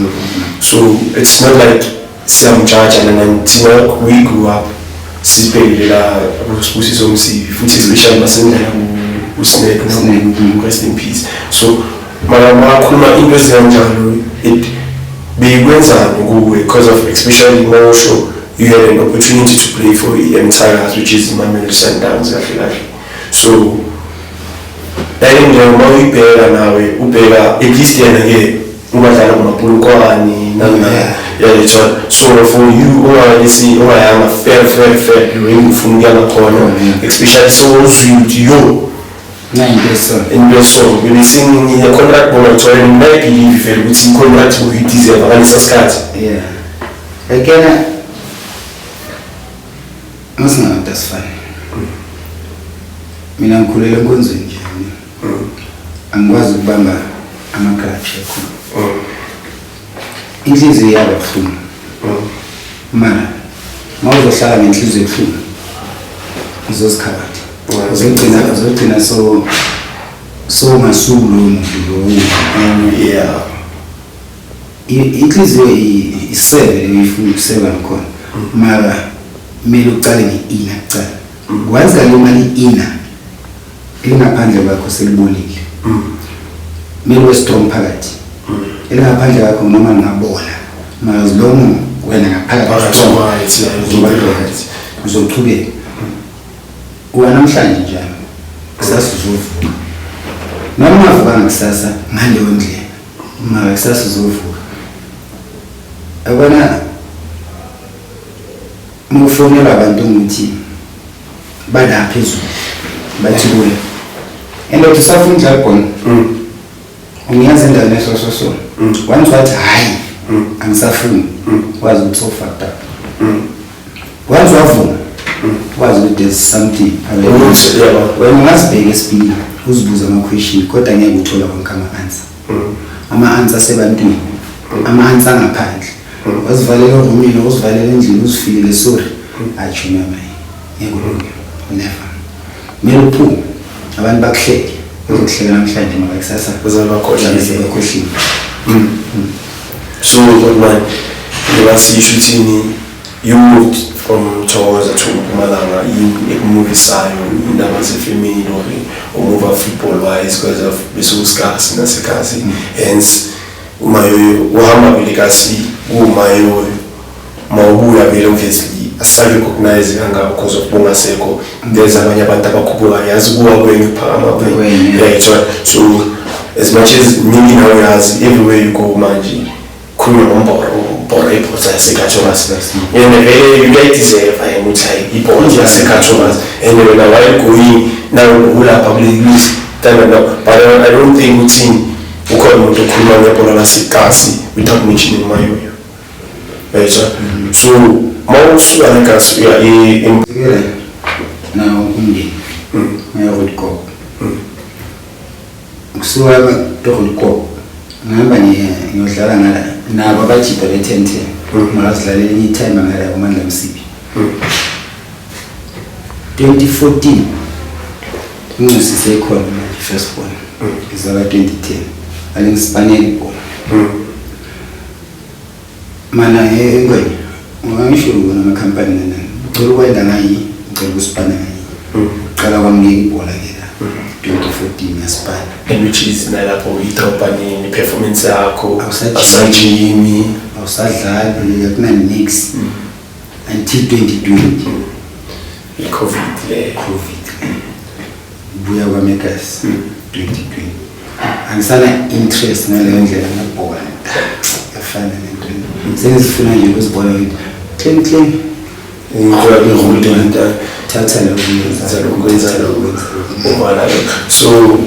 Speaker 1: so it's not like siyamjudge and thina we grew up sibhekile la uSibusiso Msibi futhi especially basendela uSnake no rest in peace so makhuluma into ezikanjalo it beyikwenzani kuwe because of especially more show you had an opportunity to play for Tigers which is Mamelodi Sundowns kahle so then njengoba uyibheka nawe ubheka at least yena ke ubadlala ngamaPulukwane so for you ungayama fair ungufuna ukuyama khona especially so uzwini yo in person when sing a contract monitor and I believe if contract will deserve analysis card
Speaker 2: again that's fine mina ngikhulela enkonzweni nje angikwazi ukubamba amagrudge yakho inhliziyo yaba buhlungu mara mawuzohlala ngenhliziyo ebuhlungu uzozikhabatha uzogcina so ngasuku lo muntu
Speaker 1: yeah
Speaker 2: inhliziyo isebe ifuna ukuseba khona mara kumele uqale nge-inner kuqala once kalimali i-inner elingaphandle kwakho selibolile kumele ube strong phakathi elingaphandle kwakho noma lingabola mara as long wena ngaphakathi uzoqhubeka namhlanje njalo kusasa uzovuka noma ungavuka kusasa ngaleyo ndlela mara kusasa uzovuka abana mufonela abantu ukuthi bala phezulu bathi kuwe endo tusafuna njalo ungiyazi endaweni so once wathi hayi angisafuni wazi ukuthi sofakta once wavuma wazi ukuthi there's something wena ungasibheka esipini uzibuza ama-question kodwa ngeke uthola wonke ama-answer ama-answer asebantwini ama-answer angaphandle wazivalela urumile uzivalela endlini uzifikile sorry ajuna maye ngeke ulunge never kumele uphume abantu bakuhleke uzokuhleka namhlanje maka kusasa
Speaker 1: bazabakhohlisa so man ngebasisho ukuthi you moved from Thokoza to Mpumalanga ekumovisayo indaba zefemini or move football wise because of besuskasi nasekasi hence umayoyo uhamba bilekasi umayoyo mawubuya vele obviously asali-recognize kangako because of bungasekho there's abanye abantu abakhuphuka yazi kuwa kwenye phakama kwenye right so as much as nini nawe yazi everywhere you go manje khulunywa ngombora ibhola yaseKathomas and vele you get deserve ukuthi ibhola yaseKathomas and wena while going now ulapha kulelist but I don't think uthi ukhona umuntu okhuluma ngebhola laseKasi without mentioning Mayoyo right so mawusuka leKasi uya
Speaker 2: now umndeni ngiyakho kusuka tokhulko ngihamba ngiyodlala nabo abajipa le-10-10 ngazidlalela enye time ngala uMandla Msibi 2014 ngicusise ikhona manje first born izaka 2010 alingispaneli ibhola mana ngeke ungasho ngona company nana ucela ukwenza ngayi ucela ukusipana ngayi uqala kwami ibhola ke la 2014 yaspana
Speaker 1: and which is nalapho idropa ni performance yakho awusajimi
Speaker 2: awusadlali yakuna nix until 2020
Speaker 1: covid
Speaker 2: buya kwa Megas 2020 angisana interest ngaleyo ndlela ngabhola yafana nento sengizifuna nje ukuzibona ukuthi clean
Speaker 1: ngikhola ngihulenda
Speaker 2: thatha
Speaker 1: lokwenza so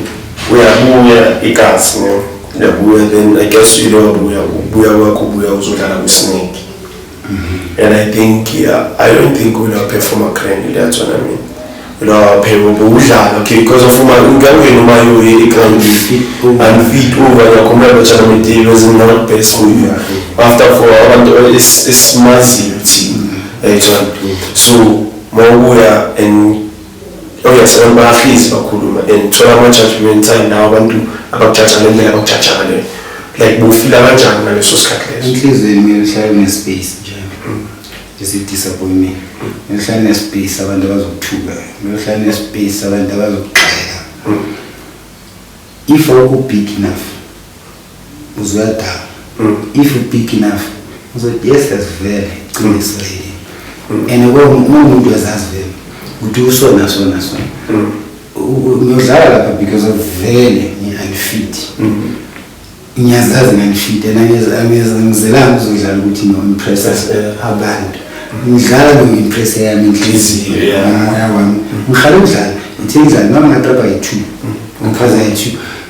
Speaker 1: uyabuya iKasi uyabuya then I guess you know ubuya kwakho ubuya uzodlala kuSnake and I think I don't think we'll perform a grand that tournament la phela udlala okay because of ngangena uMayoyo eground and feet over ya commercial tournament was not best move after for abantu is massive team so mawuya and yes abantu bahlezi bakhuluma and thola ama-judgment time nawo abantu abakujaja ngendlela abakujaja ngaleyo like bufila kanjani ngaleso sikhathi leso
Speaker 2: inhlizweni kumele uhlale nespace njalo disappointment uhlale nespace abantu abazokuthuka uhlale nespace abantu abazokuxeka if you big enough uzuyadala if you big enough uzothi yes that's very qiniso and umuntu ezazi vele ukuthi usona ngiyodlala lapha because of vele ngi-unfit ngiyazazi ngi-unfit and angizelanga uzodlala ukuthi no-impress abantu ngidlala no-impress yami inhliziyo moya wami ngihlala ukudlala ngithi ngidlala noma ngatrapa yi-2 ngiphaza yi-2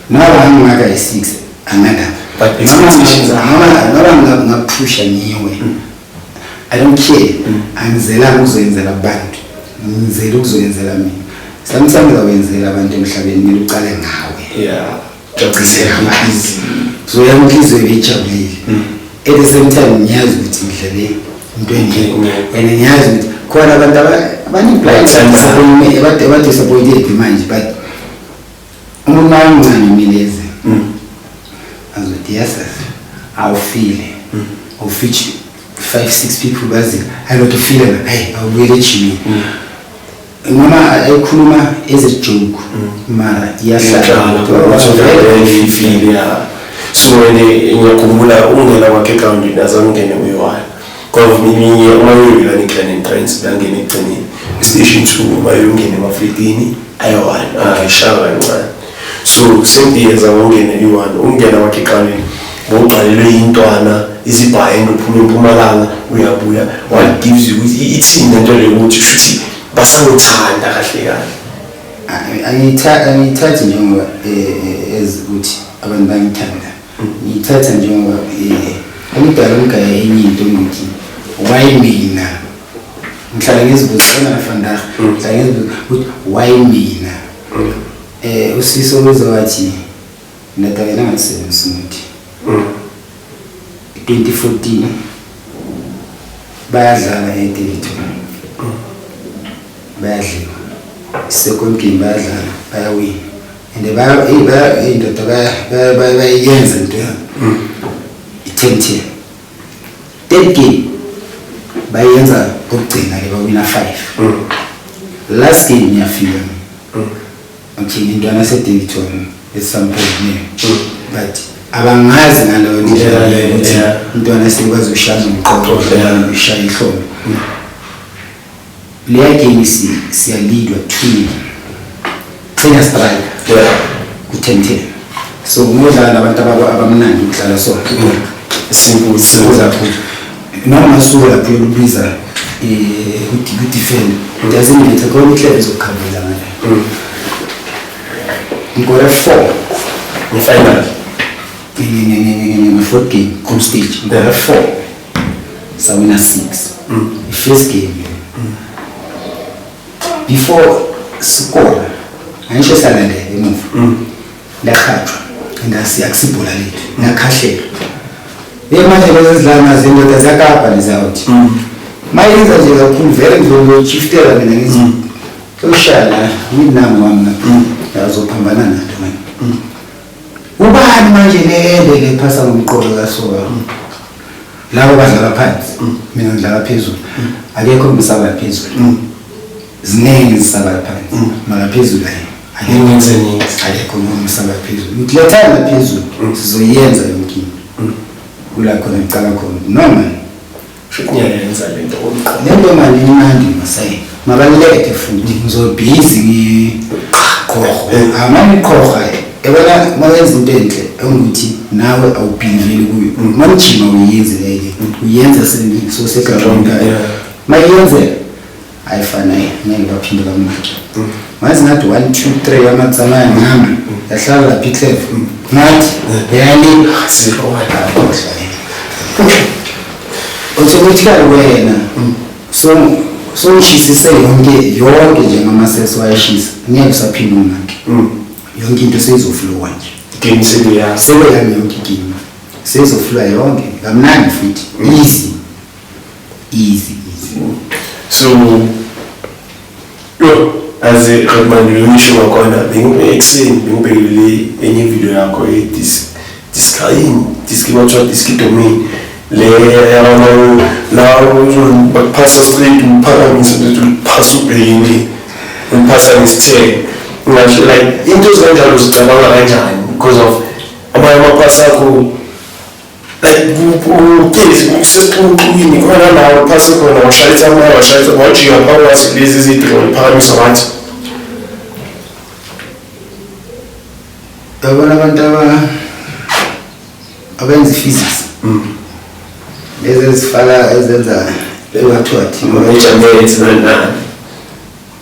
Speaker 2: noma ngingaka yi-6 angadaba noma ngaphusha ngiwe I don't care angizelanga ukuzoyenzela abantu ngizela ukuzoyenzela mina sometimes awenzela abantu emhlabeni kumele uqale ngawe so yangihlizwe bejabulile at the same time ngiyazi ukuthi ngidlale into enje and ngiyazi ukuthi khona abantu abadisappointed manje but umuntu omncane mileze azothi yes awufile awufitch 5-6 people bazi ayilokufile hey awubuyele ejimini noma ayikhuluma as a joke mara iyahlala
Speaker 1: so ngiyakhumbula ungena kwakhe account azangene uyiwani ngoba minye uma uyibika neClan Trends bangena egcineni station 2 bayongena emafletini ayiwani ayishaka kancane so same years awungena uyiwani ungena kwakhe account ngoqalelwe intwana izibhaye ngophuma eMpumalanga uyabuya what gives you ithini into leyokuthi futhi basangithanda kahle
Speaker 2: angithatha njengoba ezukuthi abantu bangithanda ngithatha njengoba angidala umgaya enye into ngithi why mina ngihlala ngizibuzana nafanda ngihlala ngizibuza ukuthi why mina usiso wezawathi natakela ngasebenza umuthi 2014 bayadlala eTeletown bayadliwa second game bayadlala bayawina and indoda bayenza into i-10-10 third game bayenza kokugcina ke bawina 5 last game ngiyafika okay intwana seTeletown at some point but abangazi ngalo ndlela leyo ukuthi intwana sekwazi ushaya umqoqo ushaya ihlombe leya game siyalidwa 2 strike ku-10-10 so ngodlala abantu abamnandi ukudlala so simple kakhulu noma suka lapho yokubiza ku-defend doesn't matter khona ihlelo izokukhavela ngale ngikora 4
Speaker 1: ngefinal
Speaker 2: fourth game group stage ngikora 4 sawina 6 first game before score angisho salale emuva lakhathwa ndasiyakusibhola lethu nakhahlelo manje lezidlanga zendoda zakapa lezawuthi mayenza nje kakhulu vele ngizochiftela mina ngithi ushala nginami wami yazophambana nato manje ubani manje le phasa ngomqondo kasoka labo badlala phansi mina ngidlala phezulu akekho ngisaba phezulu ziningi zisaba phansi mara phezulu akekho ngisaba phezulu ngilethana phezulu sizoyenza yonke into kula khona ngicala khona noma
Speaker 1: shuknyayenza lento
Speaker 2: lento mali imandi masayi mabaleke futhi ngizobhizi ngiqhoqho amami qhoqa ebona mayenza into enhle engukuthi nawe awubhiliveli kuyo mamjima uyenze leke uyenza so sekalonga mayenze ayifana ngeke baphinde kamanje mazi ngathi 1 2 3 amadzamana ngama yahlala lapha iClef ngathi yani automatically wena so ushisa yonke njengamasesi wayeshisa ngeke usaphinda unake yonke into seyizoflow nje
Speaker 1: game
Speaker 2: sebeyami yonke game seyizoflow yonke kamnandi futhi easy
Speaker 1: so as a recommendation wakona bengibe-exeni bengibekele enye video yakho diskidomain le yabana la bakuphasa straight uphakamisa nto uphasa ubhekini uphasa nesithenge ngasho like into ezinkanjalo zicabanga kanjani because of amanye amaphasa akho like ugezi usesiqhuqwini khona nawo phasa khona washayitha amanye washayitha wajika phakathi lezi zidrone phakamisa ngathi
Speaker 2: yabona abantu abenza physics lezi ezifaka ezenza ewathi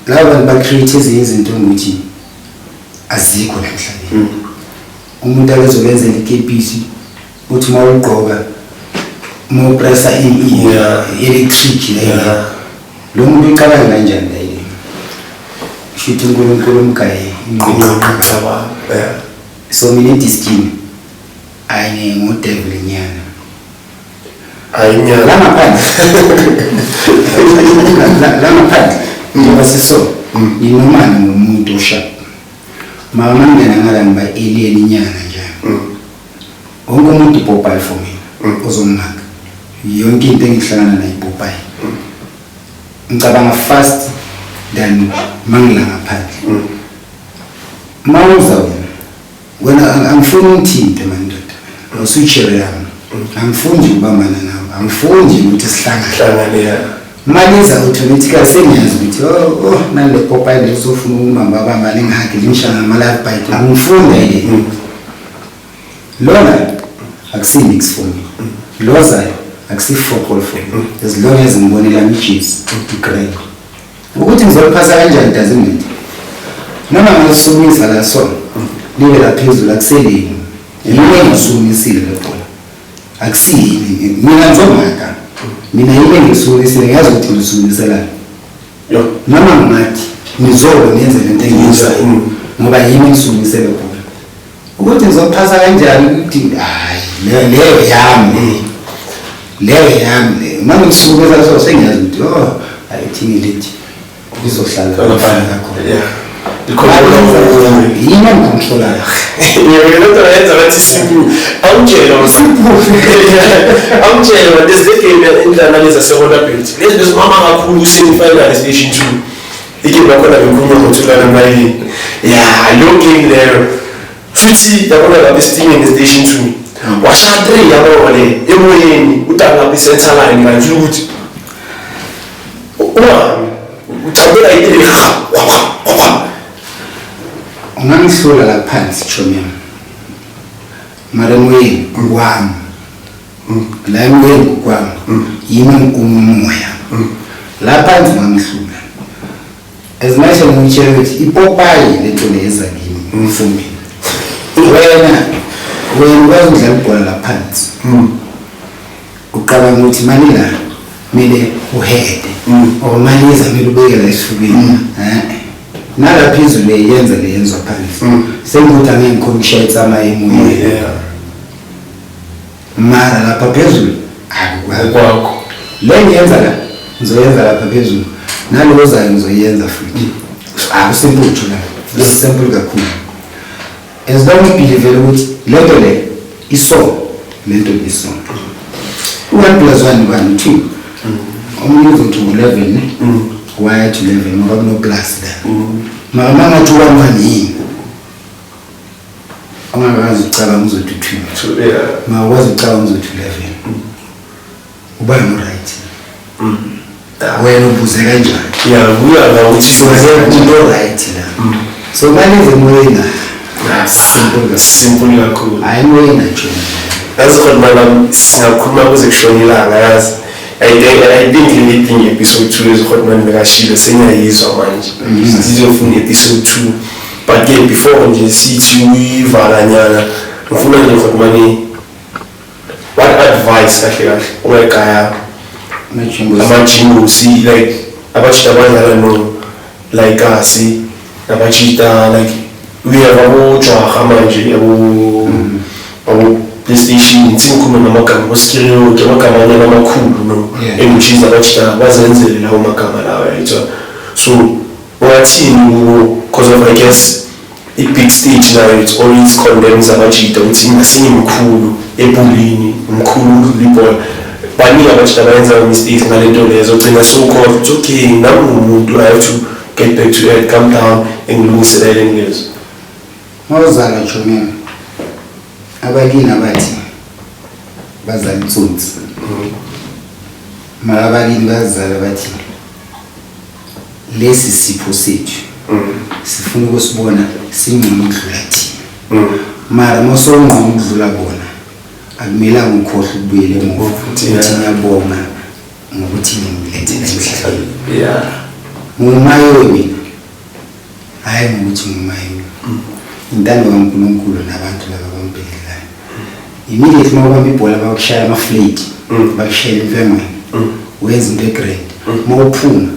Speaker 2: laba ba-create ezinye izinto ukuthi azikho la emhlabeni umuntu akezobenzela ikepisi uthi uma ugqoka uma upressa i-electric lo muntu ucabanga kanjani la Shoot uNkulunkulu umgaye
Speaker 1: ingqondo yeah.
Speaker 2: So mina discipline ayine ngudevil nyana.
Speaker 1: Ayinyana
Speaker 2: La ngaphandle. La ngaphandle. Ngoba siso inomana ngomuntu osha. Mama ngena ngala ngiba alien nyana nje. Wonke umuntu ipopile for mina. Uzomaka. Yonke into engihlangana nayo ipopile. Ngicabanga fast than mangila ngaphandle. Mawuza wena angifuni umthinte mandoda. Uswitchere yami. Angifuni ukuba mana nawe. Angifuni ukuthi sihlangane
Speaker 1: ya.
Speaker 2: Maliza automatically sengiyazi ukuthi nale popeye lezofuna umamba bamba lengihaki limshana ama-life bite angifunda yini lona akusinix for me lozayo akusifocal for me as long as ngibonela ichips igrade ukuthi ngizophasa kanjani doesn't matter noma ngisumisa la so libe la phezulu akuseleni yini ngisumisile lapho akusini mina ngizomaka mina yile ngisumisile ngiyazi ukuthi ngisumiselana
Speaker 1: yo
Speaker 2: noma ngathi ngizobe ngenze lento engiyenza ngoba yini ngisumisele khona ukuthi ngizophasa kanjani ukuthi hayi leyo yami manje ngisukumela so sengiyazi ukuthi ayithini lethi kuzohlala ngaphandle
Speaker 1: yeah
Speaker 2: yini ngicontroller
Speaker 1: yenza bathi simple awutshela there's the game inhlanganiso seHolabet lezi mama kakhulu semi-final station 2 igame yakhona bengikhuluma ngothulana naye yeah lo game leyo futhi yabona lapha Stinging station 2 washa 3 yabo le emoyeni utanga center line kanti ukuthi uthambela idile
Speaker 2: ungangihlula la phansi chomi mara moyeni kwami la moyeni kwami yimi umoya la phansi ngangihlula as much as ngitshela ukuthi ipopayi lento leza kimi mfumbi wena ukudlala ibhola la phansi uqabanga ukuthi mali la mele uhede or maliza mele ubekela esifubeni nala phezulu leyenzwa phansi sengithi angeke ngikhomishayitsa amayemoyeni mara lapha phezulu
Speaker 1: akwakho
Speaker 2: le ngiyenza la ngizoyenza lapha phezulu nalo ozayo ngizoyenza futhi akusimple la simple kakhulu as long as believe ukuthi lento le iso lento iso 1 + 1 = 2 omunye uzothi 11 why to 11 ngoba kuno plus la mama ngathi 1 yini ongakazi ucabanga uzothi 2
Speaker 1: yeah
Speaker 2: mawazi ucabanga uzothi 11 uba no right wena ubuze kanjani
Speaker 1: yeah buya la ukuthi
Speaker 2: no right la so manje moyena
Speaker 1: simple kakhulu
Speaker 2: ayimoyena nje
Speaker 1: that's what my singakhuluma kuze kushona ilanga yazi I think anything episode 2 is hot man bekashilo sengiyayizwa manje sizofuna episode 2 but ke before nje sithi uyivalanyana ngifuna nje hot man what advice kahle ungekaya amajingo see like abachita abadlala no like asi abachita like we have abojwa manje abo PlayStation insikhuluma namagama ostereo ke amagama amakhulu no engichiza abachita bazenzele lawo magama lawo yitwa so wathini because of I guess a big stage now it's always condemns abachita uthi ingasinyimkhulu ebulini umkhulu libhola banika abachita bayenza mistakes ngalento lezo gcina so called it's okay namuntu I have to get back to earth calm down engilungiselela lezo
Speaker 2: mawuzala chomeni abakini abathi bazala insonsi mara abakini bazala bathi lesi sipho sethu sifuna ukusibona singcono ukudlula thina mara mosongqono ukudlula bona akumelanga ukhohle ukubuyela emuva ukuthi ngiyabonga ngokuthi ngimlethele emhlabeni
Speaker 1: yeah
Speaker 2: ngumayo mina hayi ngokuthi ngumayo intando kaNkulunkulu nabantu laba bambhekelayo immediately mawubamba ibhola bakushaya ama-flake bakushaya emvengweni wenza into egrade mawuphuma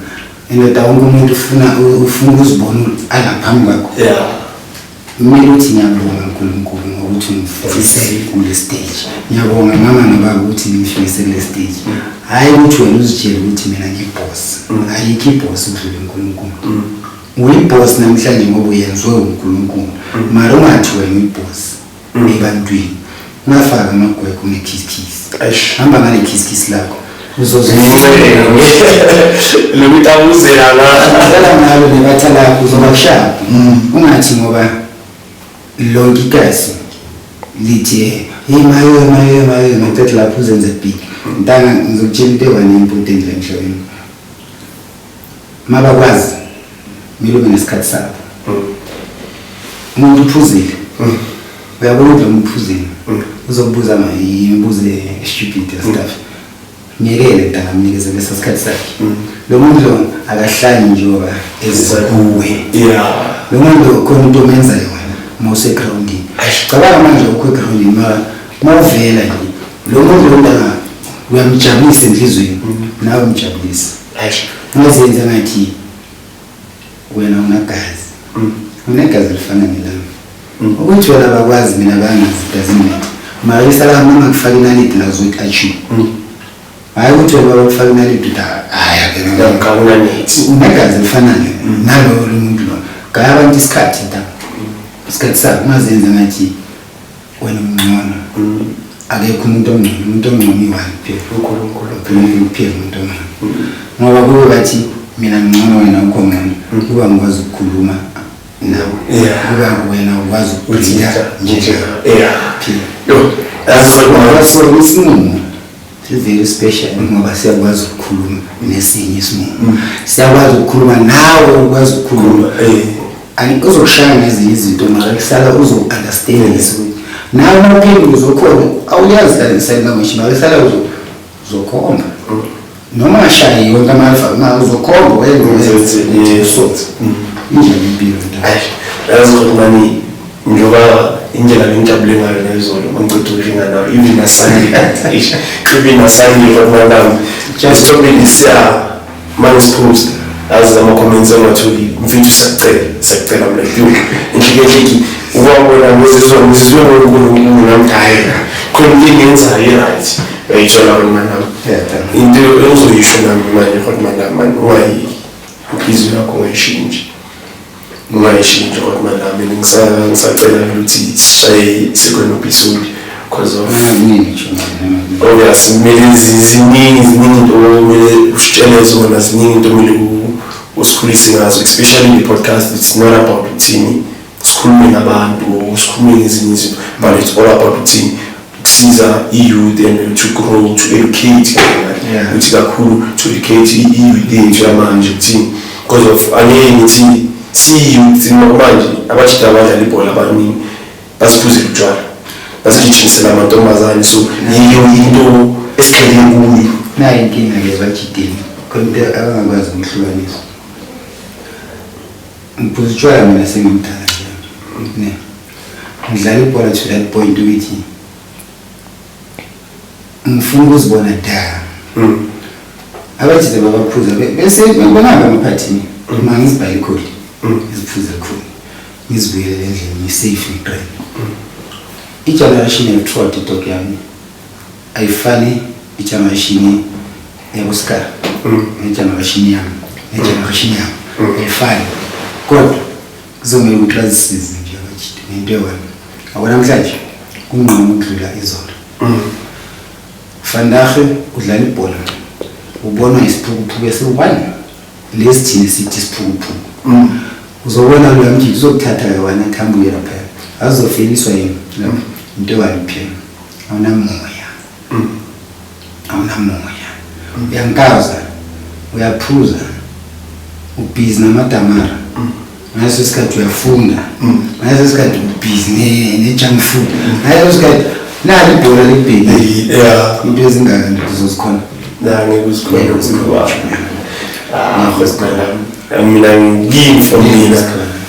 Speaker 2: indoda wonke umuntu ufuna uzibona alaphambi kwakho kumele uthi ngiyabonga uNkulunkulu ngokuthi ungifundise kule stage ngiyabonga mama nobaba ukuthi ngifundise kule stage hayi ukuthi wena uzitshela ukuthi mina ngiboss ayikho iboss udlule uNkulunkulu uyiboss namhlanje ngoba uyenziwe uNkulunkulu mara ungathi wena uyiboss ebantwini ungafaka amagwegwe nekiss hamba ngale kiss lakho uzozenzela
Speaker 1: lokuthi awuzela
Speaker 2: ngalo nebatha lakho uzobakushaya ungathi ngoba lonke igazi lithi hey mayo ngithatha lapho uzenze big ntanga ngizokutshela into ebane important la emhlabeni mabakwazi kumele ube nesikhathi sakho umuntu uphuzile uyabona ukuthi umphuzile uzokubuza imibuzo stupid stuff ngiyekele ntanga mnikeze leso sikhathi sakhe lo muntu lo akahlali njengoba ezikuwe lo muntu khona into omenza yona mose grounding cabanga manje ukho grounding mawuvela nje lo muntu lo ntanga uyamjabulisa enhlizweni nawe umjabulisa ngozenza ngathi wena unagazi unegazi lifana nelami ukuthi wena bakwazi mina bangazi doesn't matter mara isala mama kufaka inaliti la uzotachi hayi ukuthi wena bakufaka inaliti haya ke
Speaker 1: ngakabona nethi
Speaker 2: unegazi lifana nalo lo muntu lo kaya abantu isikhathi isikhathi sakho mazenza ngathi wena umncane akekho umuntu ongcono iwani phela uNkulunkulu phela umuntu ongcono ngoba kube bathi mina ngcono wena ukho ngcono kuba ngikwazi ukukhuluma nawe kuba wena ukwazi ukuphila nje phela isinqumo very special ngoba siyakwazi ukukhuluma nesinye isinqumo siyakwazi ukukhuluma nawe ukwazi ukukhuluma ani uzokushaya ngezinye izinto mara kusala uzo-understand ukuthi nawe mawuphendula uzokhona awuyazi la sign language mara kusala uzokhomba noma ngashayi yonke ama-alpha uzokhomba wenze injalo impilo
Speaker 1: yazi ukuthi mani njengoba indlela ngijabule ngayo nezolo mangicela ukushinga nayo even naSunday but madam just topic siya manisipost as ama-comments angatholi mfethu siyacela mna inhliki ubabona ngizizwe ngoNkulunkulu namdhayi khona into engenzayo i-right uyayithola manam into engizoyisho nami manje kodwa madam inhliziyo yakho ungayishintsha kodwa madam ngisacela ukuthi sishaye second episode because of obviously kumele ziningi into kumele usitshele zona ziningi into kumele usikhulise ngazo especially the podcast. It's not about routine sikhulume nabantu sikhulume ngezinye izinto but it's all about routine ukusiza youth and to grow to educate ukuthi kakhulu to educate youth yethu yamanje ukuthi because of angithi see youth manje abashita abadlala ibhola abaningi basiphuzile utshwala basijishisela amantombazane so yiyo into esikhele kuyo
Speaker 2: nayo inkinga ngezwajidini kodwa abangakwazi ukuhlukanisa ngiphuza utshwala mina sengimdala ne ngidlala ibhola to that point ukuthi ngifuna ukuzibona dala abajide babaphuza bese ngibonanga amaphathini mangizibhale kholi ngiziphuza khona ngizibuyele endlini ngisafe ngiqine igeneration throughout italk yami ayifani igeneration yakusikara negeneration yami ayifani kodwa kuzomele ukuthi bazisize nje abajide nento yona abona namhlanje kungqono ukudlula izolo fandahe udlala ibhola ubona isiphukuphuku esi-1 lesithini sithi isiphukuphuku uzobona lo yamjiki uzokuthatha yona thambuyela phela azofeliswa yini into waliphela awunamoya uyankaza uyaphuza ubhizi namadamara ngaso isikhathi uyafunda ngaso isikhathi ubhizi ne-junk food ngaso isikhathi nali ibhola libheki into ezingaka ndizozikhona
Speaker 1: mina ngiyimfomina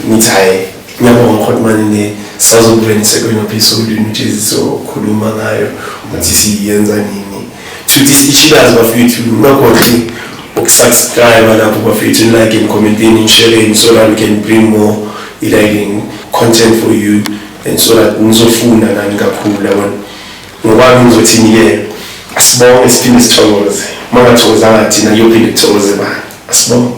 Speaker 1: ngithi hayi ngiyabonga khona manje sisazobuya ne-second episode which is sokhuluma ngayo ukuthi siyenza nini futhi ichilazi bafethu nakonke subscribe lapho bafethu, like and commenting, sharing, so that we can bring more content for you, and so that nizofuna nani kakhulu yabona. Ngoba ngizothini asibonge siphinde sithokoze. Mangathokozanga thina yophinde kuthokoze bani. Asibonge.